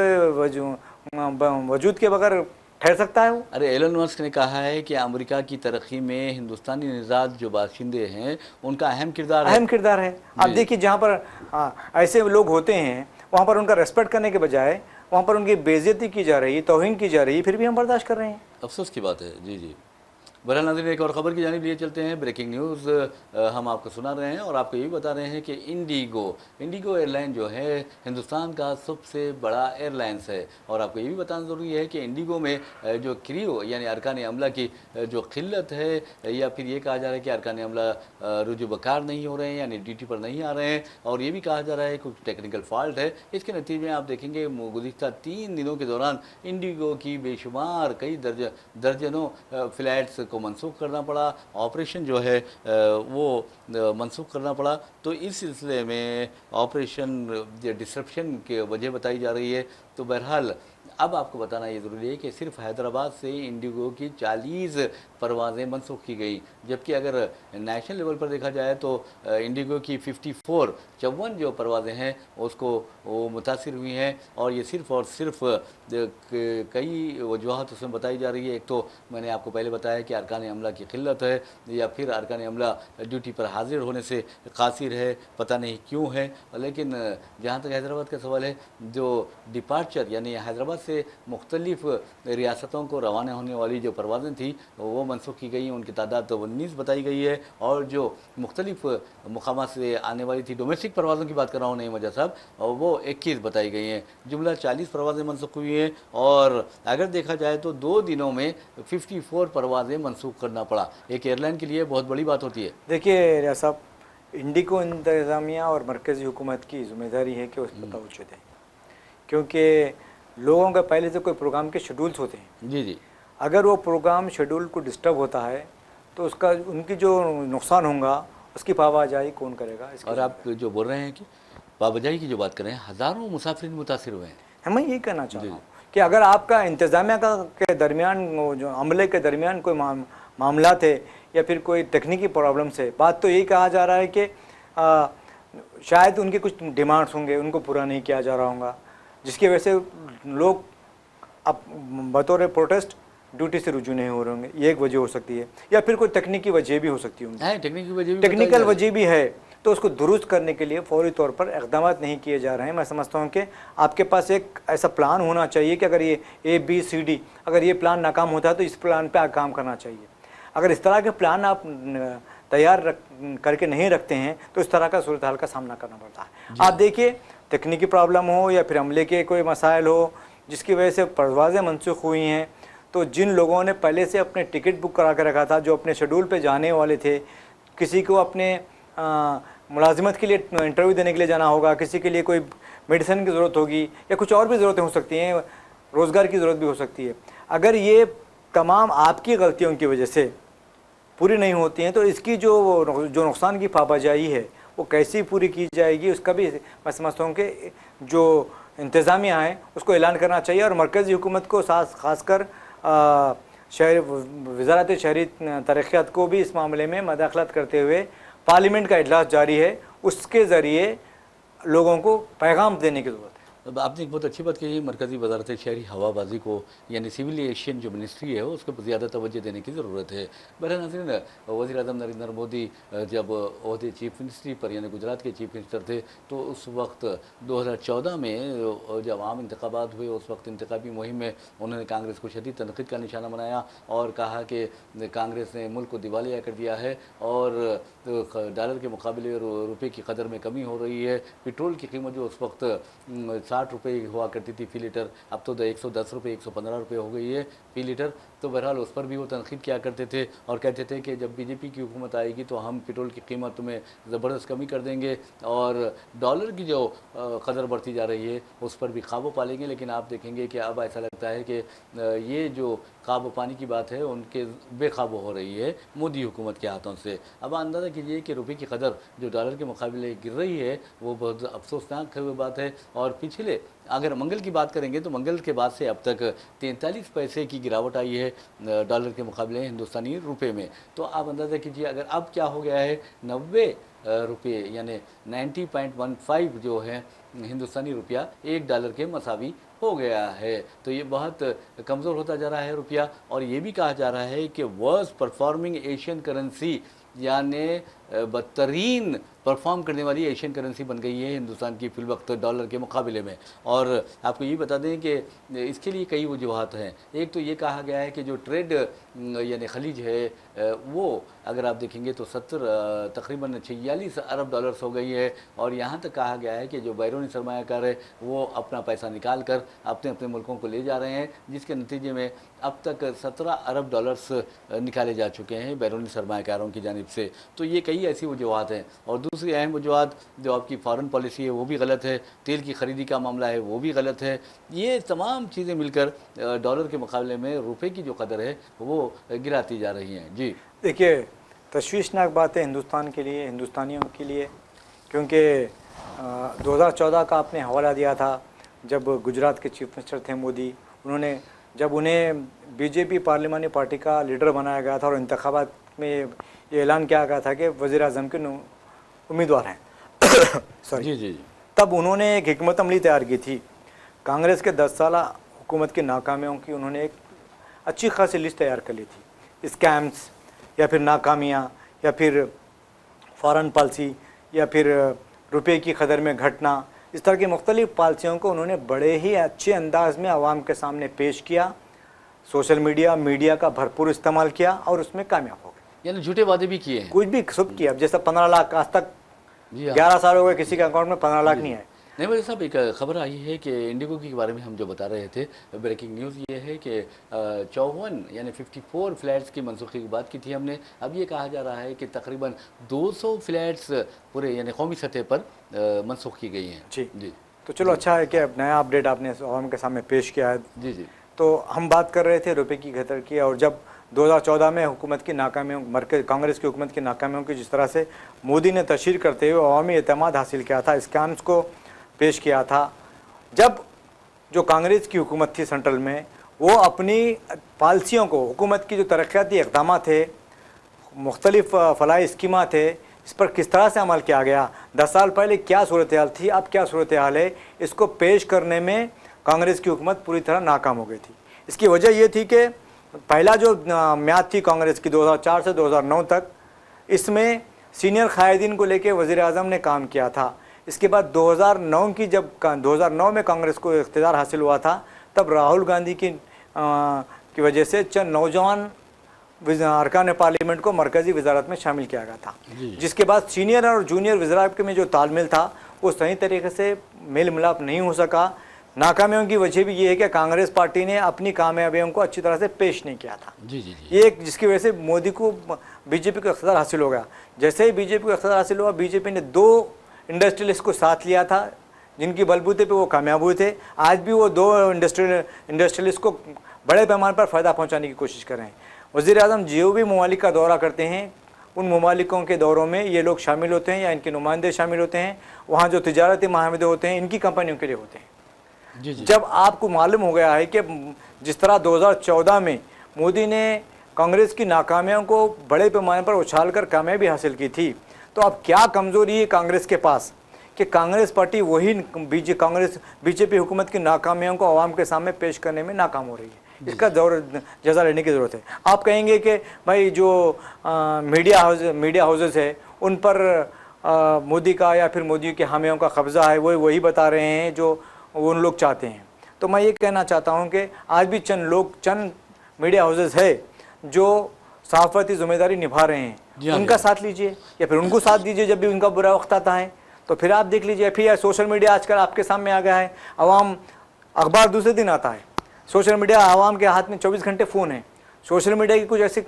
B: वजूद के बगैर ठहर सकता है वो?
C: अरे एलन मस्क ने कहा है कि अमेरिका की तरक्की में हिंदुस्तानी निज़ाद जो बाशिंदे हैं उनका अहम किरदार है।
B: आप देखिए जहाँ पर ऐसे लोग होते हैं वहाँ पर उनका रेस्पेक्ट करने के बजाय वहाँ पर उनकी बेइज्जती की जा रही है, तौहीन की जा रही है, फिर भी हम बर्दाश्त कर रहे हैं।
C: अफसोस की बात है। जी जी। बहरहाल नाज़रीन, एक और ख़बर की जानिब लिए चलते हैं। ब्रेकिंग न्यूज़ हम आपको सुना रहे हैं और आपको ये भी बता रहे हैं कि इंडिगो एयरलाइन जो है हिंदुस्तान का सबसे बड़ा एयरलाइंस है। और आपको ये भी बताना ज़रूरी है कि इंडिगो में जो क्रियो यानी अरकान अमला की जो क़िल्लत है, या फिर ये कहा जा रहा है कि अरकान अमला रुजू बकार नहीं हो रहे हैं, यानी ड्यूटी पर नहीं आ रहे हैं, और ये भी कहा जा रहा है कुछ टेक्निकल फॉल्ट है। इसके नतीजे में आप देखेंगे गुज़िश्ता 3 दिनों के दौरान इंडिगो की बेशुमार कई दर्जनों फ़्लाइट्स को मनसूख करना पड़ा, ऑपरेशन जो है वो मनसूख करना पड़ा। तो इस सिलसिले में ऑपरेशन डिसरप्शन की वजह बताई जा रही है। तो बहरहाल अब आपको बताना ये ज़रूरी है कि सिर्फ हैदराबाद से इंडिगो की 40 परवाज़ें मनसूख की गई, जबकि अगर नेशनल लेवल पर देखा जाए तो इंडिगो की 54 जो परवाज़ें हैं उसको वो मुतासिर हुई हैं। और ये सिर्फ और सिर्फ कई वजूहत उसमें बताई जा रही है। एक तो मैंने आपको पहले बताया कि अरकान अमला की क़िल्लत है, या फिर अरकान अमला ड्यूटी पर हाजिर होने से कासिर है, पता नहीं क्यों है। लेकिन जहाँ तक हैदराबाद का सवाल है, जो डिपार्चर यानी हैदराबाद से मुख्तलिफ़ रियासतों को रवाना होने वाली जो परवाज़ें थी वो मनसूख की गई, उनकी तादाद तो 19 बताई गई है। और जो मुख्तलिफ़ मुकामात से आने वाली थी, डोमेस्टिक परवाज़ों की बात कर रहा हूँ नहीं मजा साहब, वो 21 बताई गई हैं। जुमला 40 परवाज़ें मनसूख हुई हैं। और अगर देखा जाए तो 2 दिनों में 54 परवाज़ें मनसूख करना पड़ा। एक एयरलाइन के लिए बहुत बड़ी बात होती है।
B: देखिए रिया साहब, इंडिगो इंतज़ामिया और मरकज़ी हुकूमत की ज़िम्मेदारी है कि उस पर तवज्जो दें, क्योंकि लोगों का पहले से कोई प्रोग्राम के शेड्यूल्स होते हैं।
C: जी जी।
B: अगर वो प्रोग्राम शेड्यूल को डिस्टर्ब होता है तो उसका उनकी जो नुकसान होगा उसकी पावाजाही कौन करेगा?
C: और आप जो बोल रहे हैं कि पाबजाई की जो बात कर रहे हैं, हज़ारों मुसाफिर मुतासिर हुए हैं।
B: मैं यही कहना चाहता हूँ कि अगर आपका इंतज़ामिया के दरमियान जो अमले के दरमियान कोई मामला थे या फिर कोई तकनीकी प्रॉब्लम से, बात तो यही कहा जा रहा है कि शायद उनके कुछ डिमांड्स होंगे, उनको पूरा नहीं किया जा रहा होगा, जिसकी वजह से लोग अब बतौर प्रोटेस्ट ड्यूटी से रुजू नहीं हो रहे होंगे, ये एक वजह हो सकती है, या फिर कोई तकनीकी वजह भी हो सकती होंगी।
C: टेक्निकल वजह भी
B: टेक्निकल वजह भी है, तो उसको दुरुस्त करने के लिए फौरी तौर पर इक़दाम नहीं किए जा रहे हैं। मैं समझता हूँ कि आपके पास एक ऐसा प्लान होना चाहिए कि अगर ये ABCD, अगर ये प्लान नाकाम होता है तो इस प्लान पे काम करना चाहिए। अगर इस तरह के प्लान आप तैयार करके नहीं रखते हैं तो इस तरह का सूरत हाल का सामना करना पड़ता है। आप देखिए, तकनीकी प्रॉब्लम हो या फिर अमले के कोई मसाइल हो जिसकी वजह से परवाज़ें मनसूख हुई हैं, तो जिन लोगों ने पहले से अपने टिकट बुक करा के रखा था, जो अपने शेड्यूल पे जाने वाले थे, किसी को अपने मुलाजिमत के लिए इंटरव्यू देने के लिए जाना होगा, किसी के लिए कोई मेडिसिन की ज़रूरत होगी या कुछ और भी ज़रूरतें हो सकती हैं, रोज़गार की ज़रूरत भी हो सकती है। अगर ये तमाम आपकी गलतियों की वजह से पूरी नहीं होती हैं तो इसकी जो नुकसान की पाबाजाई है वो कैसी पूरी की जाएगी, उसका भी मैं समझता हूँ कि जो इंतज़ामिया है उसको ऐलान करना चाहिए। और मरकज़ी हुकूमत को ख़ासकर शहर वज़ारत शहरी तरक्यात को भी इस मामले में मदाखलत करते हुए पार्लियामेंट का इजलास जारी है, उसके ज़रिए लोगों को पैगाम देने की ज़रूरत है।
C: अब आपने एक बहुत अच्छी बात कही, मरकज़ी वजारत शहरी हवाबाजी को यानी सिविल एविएशन जो मिनिस्ट्री है उसको ज़्यादा तवज्जो देने की ज़रूरत है। बहरहाल नाज़रीन, वज़ीर आज़म नरेंद्र मोदी जब ओहदे चीफ मिनिस्ट्री पर यानी गुजरात के चीफ मिनिस्टर थे तो उस वक्त 2014 में जब आम इंतखाबात हुए उस वक्त इंतखाबी मुहिम में उन्होंने कांग्रेस को शदीद तनक़ीद का निशाना बनाया और कहा कि कांग्रेस ने मुल्क को दिवालिया कर दिया है और डॉलर के मुकाबले रुपये की कदर में कमी हो रही है। पेट्रोल की कीमत जो उस वक्त 60 रुपये हुआ करती थी फ़ी लीटर, अब तो 110 रुपये 115 रुपये हो गई है फ़ी लीटर। तो बहरहाल उस पर भी वो तनक़ीद किया करते थे और कहते थे कि जब बीजेपी की हुकूमत आएगी तो हम पेट्रोल की कीमत में ज़बरदस्त कमी कर देंगे और डॉलर की जो कदर बढ़ती जा रही है उस पर भी काबू पा लेंगे। लेकिन आप देखेंगे कि अब ऐसा लगता है कि ये जो काबू पानी की बात है उनके बेकाबू हो रही है मोदी हुकूमत के हाथों से। अब अंदाज़ा कीजिए कि रुपये की कदर जो डॉलर के मुकाबले गिर रही है वो बहुत अफसोसनाक बात है। और पिछले अगर मंगल की बात करेंगे तो मंगल के बाद से अब तक 43 पैसे की गिरावट आई है डॉलर के मुकाबले हिंदुस्तानी रुपये में। तो आप अंदाज़ा कीजिए अगर अब क्या हो गया है, 90 रुपये यानी 90.15 जो है हिंदुस्तानी रुपया एक डॉलर के मसावी हो गया है। तो ये बहुत कमज़ोर होता जा रहा है रुपया। और ये भी कहा जा रहा है कि वर्स्ट परफॉर्मिंग एशियन करेंसी यानी बदतरीन परफॉर्म करने वाली एशियन करेंसी बन गई है हिंदुस्तान की फिल वक्त डॉलर के मुकाबले में। और आपको ये बता दें कि इसके लिए कई वजूहत हैं। एक तो ये कहा गया है कि जो ट्रेड यानी खलीज है वो अगर आप देखेंगे तो तकरीबन 46 अरब डॉलर्स हो गई है। और यहाँ तक कहा गया है कि जो बैरूनी सरमायाकार है वो अपना पैसा निकाल कर अपने अपने मुल्कों को ले जा रहे हैं, जिसके नतीजे में अब तक 17 अरब डॉलर्स निकाले जा चुके हैं बैरूनी सरमायाकारों की जानिब से। तो ये कई ऐसी वजूहत हैं। और दूसरी अहम वजूहत जो आपकी फ़ॉरेन पॉलिसी है वो भी गलत है, तेल की ख़रीदी का मामला है वो भी गलत है। ये तमाम चीज़ें मिलकर डॉलर के मुकाबले में रुपए की जो कदर है वो गिराती जा रही हैं। जी
B: देखिए, तशवीशनाक बात है हिंदुस्तान के लिए, हिंदुस्तानियों के लिए, क्योंकि 2014 का आपने हवाला दिया था जब गुजरात के चीफ मिनिस्टर थे मोदी। उन्होंने जब उन्हें बीजेपी पार्लिमानी पार्टी का लीडर बनाया गया था और इंतखाबात में ये ऐलान किया गया था कि वज़ीर आज़म के उम्मीदवार हैं सॉरी
C: जी जी जी
B: तब उन्होंने एक हिकमत अमली तैयार की थी। कांग्रेस के 10 साल हुकूमत की नाकामियों की उन्होंने एक अच्छी खासी लिस्ट तैयार कर ली थी। स्कैम्स या फिर नाकामियाँ या फिर फॉरेन पॉलिसी या फिर रुपए की कदर में घटना, इस तरह की मुख्तलिफ़ पॉलिसियों को उन्होंने बड़े ही अच्छे अंदाज में आवाम के सामने पेश किया। सोशल मीडिया का भरपूर इस्तेमाल किया और उसमें कामयाब हो गए।
C: यानी झूठे वादे भी किए हैं,
B: कुछ भी सब किया। अब जैसा 15 लाख आज तक 11 साल हो गए किसी के अकाउंट में 15 लाख नहीं आए।
C: नहीं भाई साहब, एक खबर आई है कि इंडिगो के बारे में हम जो बता रहे थे, ब्रेकिंग न्यूज़ ये है कि 54 यानी 54 फ्लैट्स की मनसूखी की बात की थी हमने। अब ये कहा जा रहा है कि तकरीबन 200 फ्लैट्स पूरे यानी कौमी सतह पर मनसूख की गई हैं।
B: जी जी, तो चलो अच्छा है कि अब नया अपडेट आपने आवाम के सामने पेश किया है।
C: जी जी,
B: तो हम बात कर रहे थे रुपए की कदर की, और जब 2014 में हुकूमत की नाकामियों, कांग्रेस की हुकूमत की नाकामियों की जिस तरह से मोदी ने तशहीर करते हुए अवामी एतमाद हासिल किया था, स्कैम्स को पेश किया था, जब जो कांग्रेस की हुकूमत थी सेंट्रल में वो अपनी पॉलिसियों को, हुकूमत की जो तरक्याती इक़दाम थे, मुख्तलिफ़ फलाही स्कीमा थे, इस पर किस तरह से अमल किया गया, 10 साल पहले क्या सूरत हाल थी, अब क्या सूरत हाल है, इसको पेश करने में कांग्रेस की हुकूमत पूरी तरह नाकाम हो गई थी। इसकी वजह ये थी कि पहला जो म्याद थी कांग्रेस की 2004 से 2009 तक, इसमें सीनियर कायदीन को लेके वज़ीर आज़म ने काम किया था। इसके बाद 2009 की जब 2009 में कांग्रेस को इख्तियार हासिल हुआ था, तब राहुल गांधी की वजह से चंद नौजवान अरकान पार्लियामेंट को मरकज़ी वजारत में शामिल किया गया था, जिसके बाद सीनियर और जूनियर वज़रात में जो तालमेल था वो सही तरीके से मेल मिलाप नहीं हो सका। नाकामियों की वजह भी ये है कि कांग्रेस पार्टी ने अपनी कामयाबियों को अच्छी तरह से पेश नहीं किया था। ये एक जिसकी वजह से मोदी को बीजेपी को इख्तियार हासिल हो गया। जैसे ही बीजेपी को इख्तियार हासिल हुआ, बीजेपी ने 2 इंडस्ट्रियलिस्ट को साथ लिया था जिनकी बलबूते पे वो कामयाब हुए थे। आज भी वो 2 इंडस्ट्रियलिस्ट को बड़े पैमाने पर फ़ायदा पहुँचाने की कोशिश कर रहे हैं। वज़ीर आज़म जो भी ममालिक का दौरा करते हैं, उन ममालिकों के दौरों में ये लोग शामिल होते हैं या इनके नुमाइंदे शामिल होते हैं। वहाँ जो तिजारती माहदे होते हैं इनकी कंपनियों के लिए होते हैं। जब आपको मालूम हो गया है कि जिस तरह 2014 में मोदी ने कांग्रेस की नाकामियों को बड़े पैमाने पर उछालकर कामयाबी हासिल की थी, तो अब क्या कमज़ोरी है कांग्रेस के पास कि कांग्रेस पार्टी वही बीजेपी हुकूमत की नाकामियों को आवाम के सामने पेश करने में नाकाम हो रही है। इसका जायज़ा लेने की ज़रूरत है। आप कहेंगे कि भाई जो मीडिया हाउसेस है उन पर मोदी का या फिर मोदी के हामियों का कब्ज़ा है, वो वही बता रहे हैं जो उन लोग चाहते हैं। तो मैं ये कहना चाहता हूँ कि आज भी चंद मीडिया हाउसेस है जो सहाफ़ती ज़िम्मेदारी निभा रहे हैं, उनका साथ लीजिए या फिर उनको साथ दीजिए जब भी उनका बुरा वक्त आता है। तो फिर आप देख लीजिए, फिर सोशल मीडिया आजकल आपके सामने आ गया है। अवाम अखबार दूसरे दिन आता है, सोशल मीडिया आवाम के हाथ में 24 घंटे फ़ोन है। सोशल मीडिया की कुछ ऐसी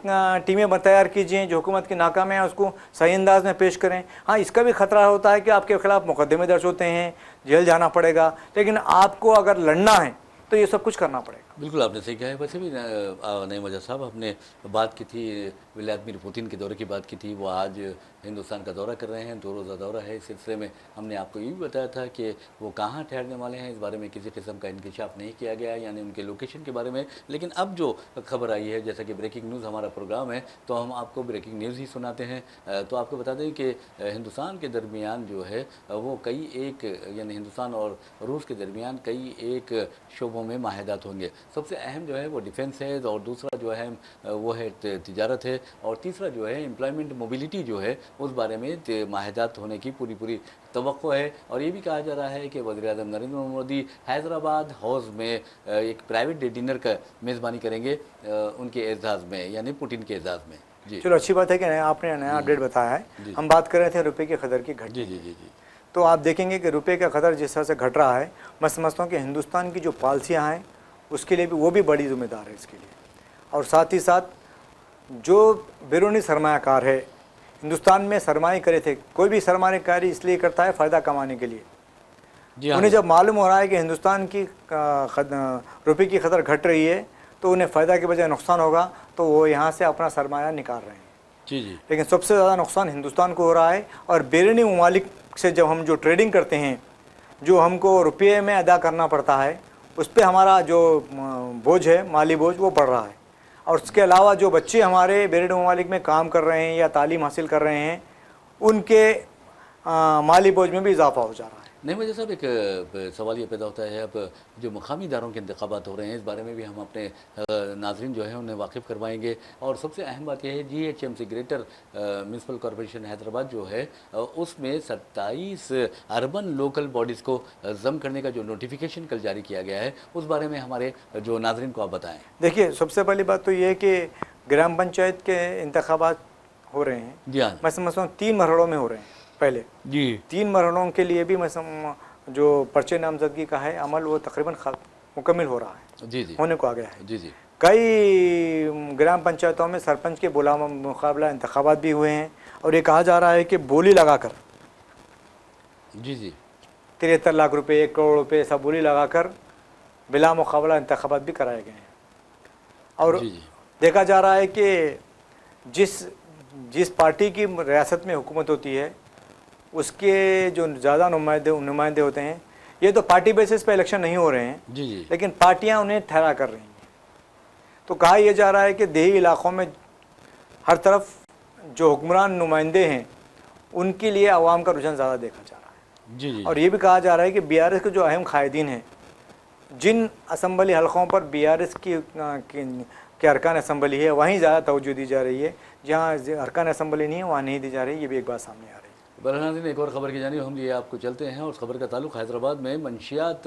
B: टीमें तैयार कीजिए जो हुकूमत की नाकामी है उसको सही अंदाज में पेश करें। हाँ, इसका भी ख़तरा होता है कि आपके ख़िलाफ़ मुकदमे दर्ज होते हैं, जेल जाना पड़ेगा, लेकिन आपको अगर लड़ना है तो ये सब कुछ करना पड़ेगा।
C: बिल्कुल आपने सही कहा है। वैसे भी नईम वजह साहब, आपने बात की थी व्लादिमीर पुतिन के दौरे की बात की थी। वो आज हिंदुस्तान का दौरा कर रहे हैं, 2 रोज़ा दौरा है। इस सिलसिले में हमने आपको ये भी बताया था कि वो कहाँ ठहरने वाले हैं, इस बारे में किसी किस्म का इंकशाफ नहीं किया गया है, यानी उनके लोकेशन के बारे में। लेकिन अब जो खबर आई है, जैसा कि ब्रेकिंग न्यूज़ हमारा प्रोग्राम है, तो हम आपको ब्रेकिंग न्यूज़ ही सुनाते हैं। तो आपको बता दें कि हिंदुस्तान के दरमियान जो है वो यानी हिंदुस्तान और रूस के दरमियान कई एक शोबों में माहिदात होंगे। सबसे अहम जो है वो डिफेंस है, और दूसरा जो है वो है तिजारत है, और तीसरा जो है एम्प्लॉयमेंट मोबिलिटी जो है उस बारे में माहिदात होने की पूरी तवक्को है। और ये भी कहा जा रहा है कि वज़ीर-ए-आज़म नरेंद्र मोदी हैदराबाद हाउस में एक प्राइवेट डिनर का मेज़बानी करेंगे उनके एजाज़ में, यानी पुतिन के एजाज़ में। जी
B: चलो, अच्छी बात है कि आपने नया अपडेट बताया है। हम बात कर रहे थे रुपये के कदर की घट।
C: जी।
B: तो आप देखेंगे कि रुपये का कदर जिस तरह से घट रहा है, मैं समझता हूँ कि हिंदुस्तान की जो पॉलिसियाँ हैं उसके लिए भी वो भी बड़ी ज़िम्मेदार है इसके लिए। और साथ ही साथ जो बैरूनी सरमायाकार है, हिंदुस्तान में सरमाई करे थे, कोई भी सरमायाकारी इसलिए करता है फ़ायदा कमाने के लिए। उन्हें जब मालूम हो रहा है कि हिंदुस्तान की रुपये की कदर घट रही है तो उन्हें फ़ायदा के बजाय नुकसान होगा, तो वो यहाँ से अपना सरमाया निकाल रहे हैं। जी। लेकिन सबसे ज़्यादा नुकसान हिंदुस्तान को हो रहा है। और बैरूनी ममालिक से जब हम जो ट्रेडिंग करते हैं, जो हमको रुपये में अदा करना पड़ता है, उस पर हमारा जो बोझ है, माली बोझ, वो बढ़ रहा है। और उसके अलावा जो बच्चे हमारे बैरूनी ममालिक में काम कर रहे हैं या तालीम हासिल कर रहे हैं, उनके माली बोझ में भी इजाफा हो जा रहा है।
C: नहीं, वजह साहब एक सवाल ये पैदा होता है, अब जो मुकामी इदारों के इंतखाबात हो रहे हैं, इस बारे में भी हम अपने नाजरीन जो है उन्हें वाकिफ़ करवाएंगे। और सबसे अहम बात यह है, GHMC greater municipal corporation Hyderabad जो है उसमें 27 अर्बन लोकल बॉडीज़ को जम करने का जो नोटिफिकेशन कल जारी किया गया है, उस बारे में हमारे जो नाजरीन को आप बताएँ।
B: देखिए, सबसे पहली बात तो ये है कि ग्राम पंचायत के इंतखाबात हो रहे हैं।
C: जी हाँ,
B: मैं समझता हूँ 3 मरहलों में हो रहे हैं। पहले जी 3 मरहलों के लिए भी मैं जो पर्चे नामजदगी का है अमल, वो तकरीबन मुकम्मल हो रहा है। जी होने को आ गया है। जी कई ग्राम पंचायतों में सरपंच के बुला मुकाबला इंतखाबात भी हुए हैं। और ये कहा जा रहा है कि बोली लगाकर 73 लाख रुपए, 1 करोड़ रुपए ऐसा बोली लगाकर बिला मुकाबला इंतखाबात भी कराए गए हैं। और देखा जा रहा है कि जिस पार्टी की रियासत में हुकूमत होती है उसके जो ज़्यादा नुमाइंदे होते हैं, ये तो पार्टी बेसिस पे इलेक्शन नहीं हो रहे हैं। जी। लेकिन पार्टियां उन्हें ठहरा कर रही हैं। तो कहा यह जा रहा है कि देही इलाक़ों में हर तरफ जो हुक्मरान नुमाइंदे हैं उनके लिए अवाम का रुझान ज़्यादा देखा जा रहा है। जी। और ये भी कहा जा रहा है कि BRS के जो अहम कायदीन हैं जिन असम्बली हलकों पर बीआरएस के अरकान असम्बली है वहीं ज़्यादा तवज्जो दी जा रही है, जहाँ अरकान असम्बली नहीं है वहाँ नहीं दी जा रही। ये भी एक बात सामने आ रही है।
C: बरहान एक और ख़बर की जानिब हम लिए आपको चलते हैं, और उस खबर का ताल्लुक हैदराबाद में मंशियात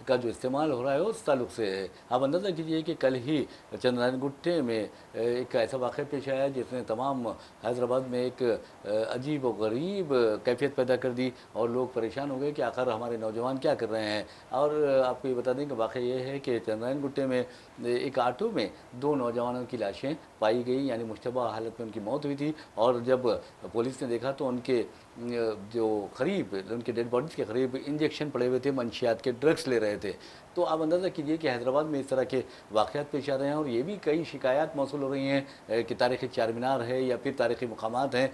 C: का जो इस्तेमाल हो रहा है उस ताल्लुक से है। आप अंदाज़ा कीजिए कि कल ही चंद्रायन गुट्टे में एक ऐसा वाक़ पेश आया जिसने तमाम हैदराबाद में एक अजीब व गरीब कैफियत पैदा कर दी, और लोग परेशान हो गए कि आखिर हमारे नौजवान क्या कर रहे हैं। और आपको ये बता दें कि वाक़ ये है कि चंद्रायन गुट्टे में एक ऑटो में 2 नौजवानों की लाशें पाई गई, यानी मुश्तबा हालत में उनकी मौत हुई थी। और जब पुलिस ने देखा तो उनके जो करीब उनके डेड बॉडीज़ के करीब इंजेक्शन पड़े हुए थे, मंशियात के ड्रग्स ले रहे थे। तो आप अंदाज़ा कीजिए कि हैदराबाद में इस तरह के वाक़यात पेश आ रहे हैं, और ये भी कई शिकायत मौसूल हो रही हैं कि तारीख़ी चारमीनार है या फिर तारीख़ी मकामात हैं,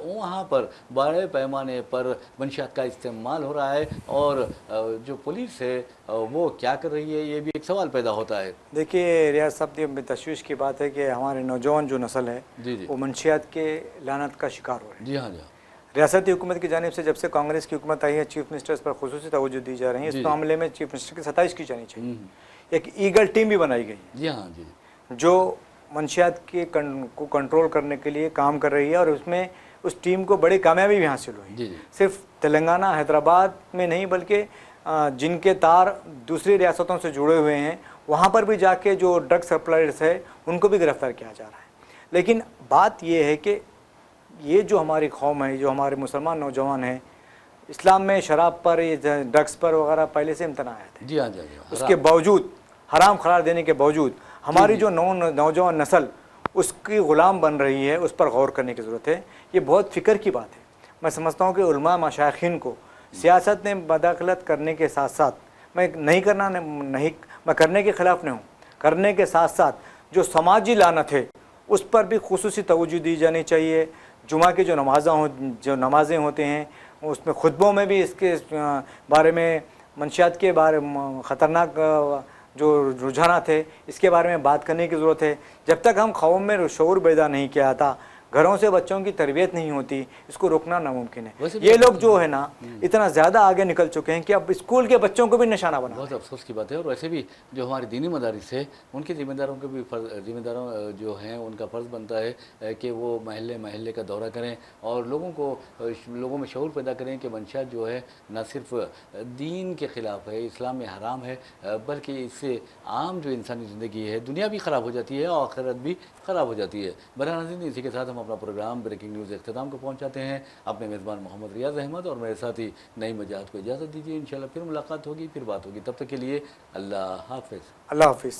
C: वहाँ पर बड़े पैमाने पर मंशियात का इस्तेमाल हो रहा है। और जो पुलिस है वो क्या कर रही है, ये भी एक सवाल पैदा होता है।
B: देखिए रियाज साहब, ये तशवीश की बात है कि हमारे नौजवान जो नस्ल है
C: जी जी,
B: वो मंशियात के लानत का शिकार हो रहे हैं।
C: जी हाँ, जी हाँ,
B: रियासती हुकूमत की जानिब से जब से कांग्रेस की हुकूमत आई है, चीफ मिनिस्टर्स पर खुसूसी तवज्जो दी जा रही है। इस मामले में चीफ मिनिस्टर की सताइश की जानी चाहिए। एक ईगल टीम भी बनाई गई है
C: जी हाँ, जी
B: जो मंशियात को कंट्रोल करने के लिए काम कर रही है, और उसमें उस टीम को बड़ी कामयाबी भी हासिल हुई।
C: जी जी,
B: सिर्फ तेलंगाना हैदराबाद में नहीं बल्कि जिनके तार दूसरी रियासतों से जुड़े हुए हैं वहाँ पर भी जाके जो ड्रग सप्लायर्स है उनको भी गिरफ्तार किया जा रहा है। लेकिन बात ये है कि ये जो हमारी कौम है, जो हमारे मुसलमान नौजवान हैं, इस्लाम में शराब पर, ये ड्रग्स पर वगैरह पहले से इम्तना आया था।
C: जी हाँ, जी हाँ,
B: उसके बावजूद, हराम करार देने के बावजूद हमारी जो नौजवान नस्ल उसकी ग़ुलाम बन रही है, उस पर गौर करने की ज़रूरत है। ये बहुत फ़िक्र की बात है। मैं समझता हूँ कि उलमा मशाइखीन को सियासत में मदाखलत करने के साथ साथ, मैं करने के ख़िलाफ़ नहीं हूँ, करने के साथ साथ जो समाजी लानत है उस पर भी खुसूसी तवज्जो दी जानी चाहिए। जुमा की जो नमाज़ें होते हैं उसमें खुतबों में भी इसके बारे में, मंशियात के बारे में, ख़तरनाक जो रुझानात है इसके बारे में बात करने की ज़रूरत है। जब तक हम कौम में शऊर पैदा नहीं किया जाता, घरों से बच्चों की तरबियत नहीं होती, इसको रोकना नामुमकिन है। ये लोग जो है ना इतना ज़्यादा आगे निकल चुके हैं कि अब स्कूल के बच्चों को भी निशाना बना।
C: बहुत अफसोस की बात है। और वैसे भी जो हमारी दीनी मदारिस है उनके ज़िम्मेदारों के भी ज़िम्मेदारों जो हैं उनका फ़र्ज़ बनता है कि वो महल्ले महल्ले का दौरा करें और लोगों में शऊर पैदा करें कि मंशियात जो है न सिर्फ दीन के ख़िलाफ़ है, इस्लाम में हराम है, बल्कि इससे आम जो इंसानी ज़िंदगी है, दुनिया भी ख़राब हो जाती है और आखिरत भी ख़राब हो जाती है। बहरहाल इसी के साथ हम अपना प्रोग्राम ब्रेकिंग न्यूज़ इख्तिताम को पहुंचाते हैं। अपने मेज़बान मोहम्मद रियाज अहमद और मेरे साथी नईम मजाद को इजाज़त दीजिए। इंशाल्लाह फिर मुलाकात होगी, फिर बात होगी। तब तक के लिए अल्लाह हाफ़िज़।
B: अल्लाह हाफ़िज़।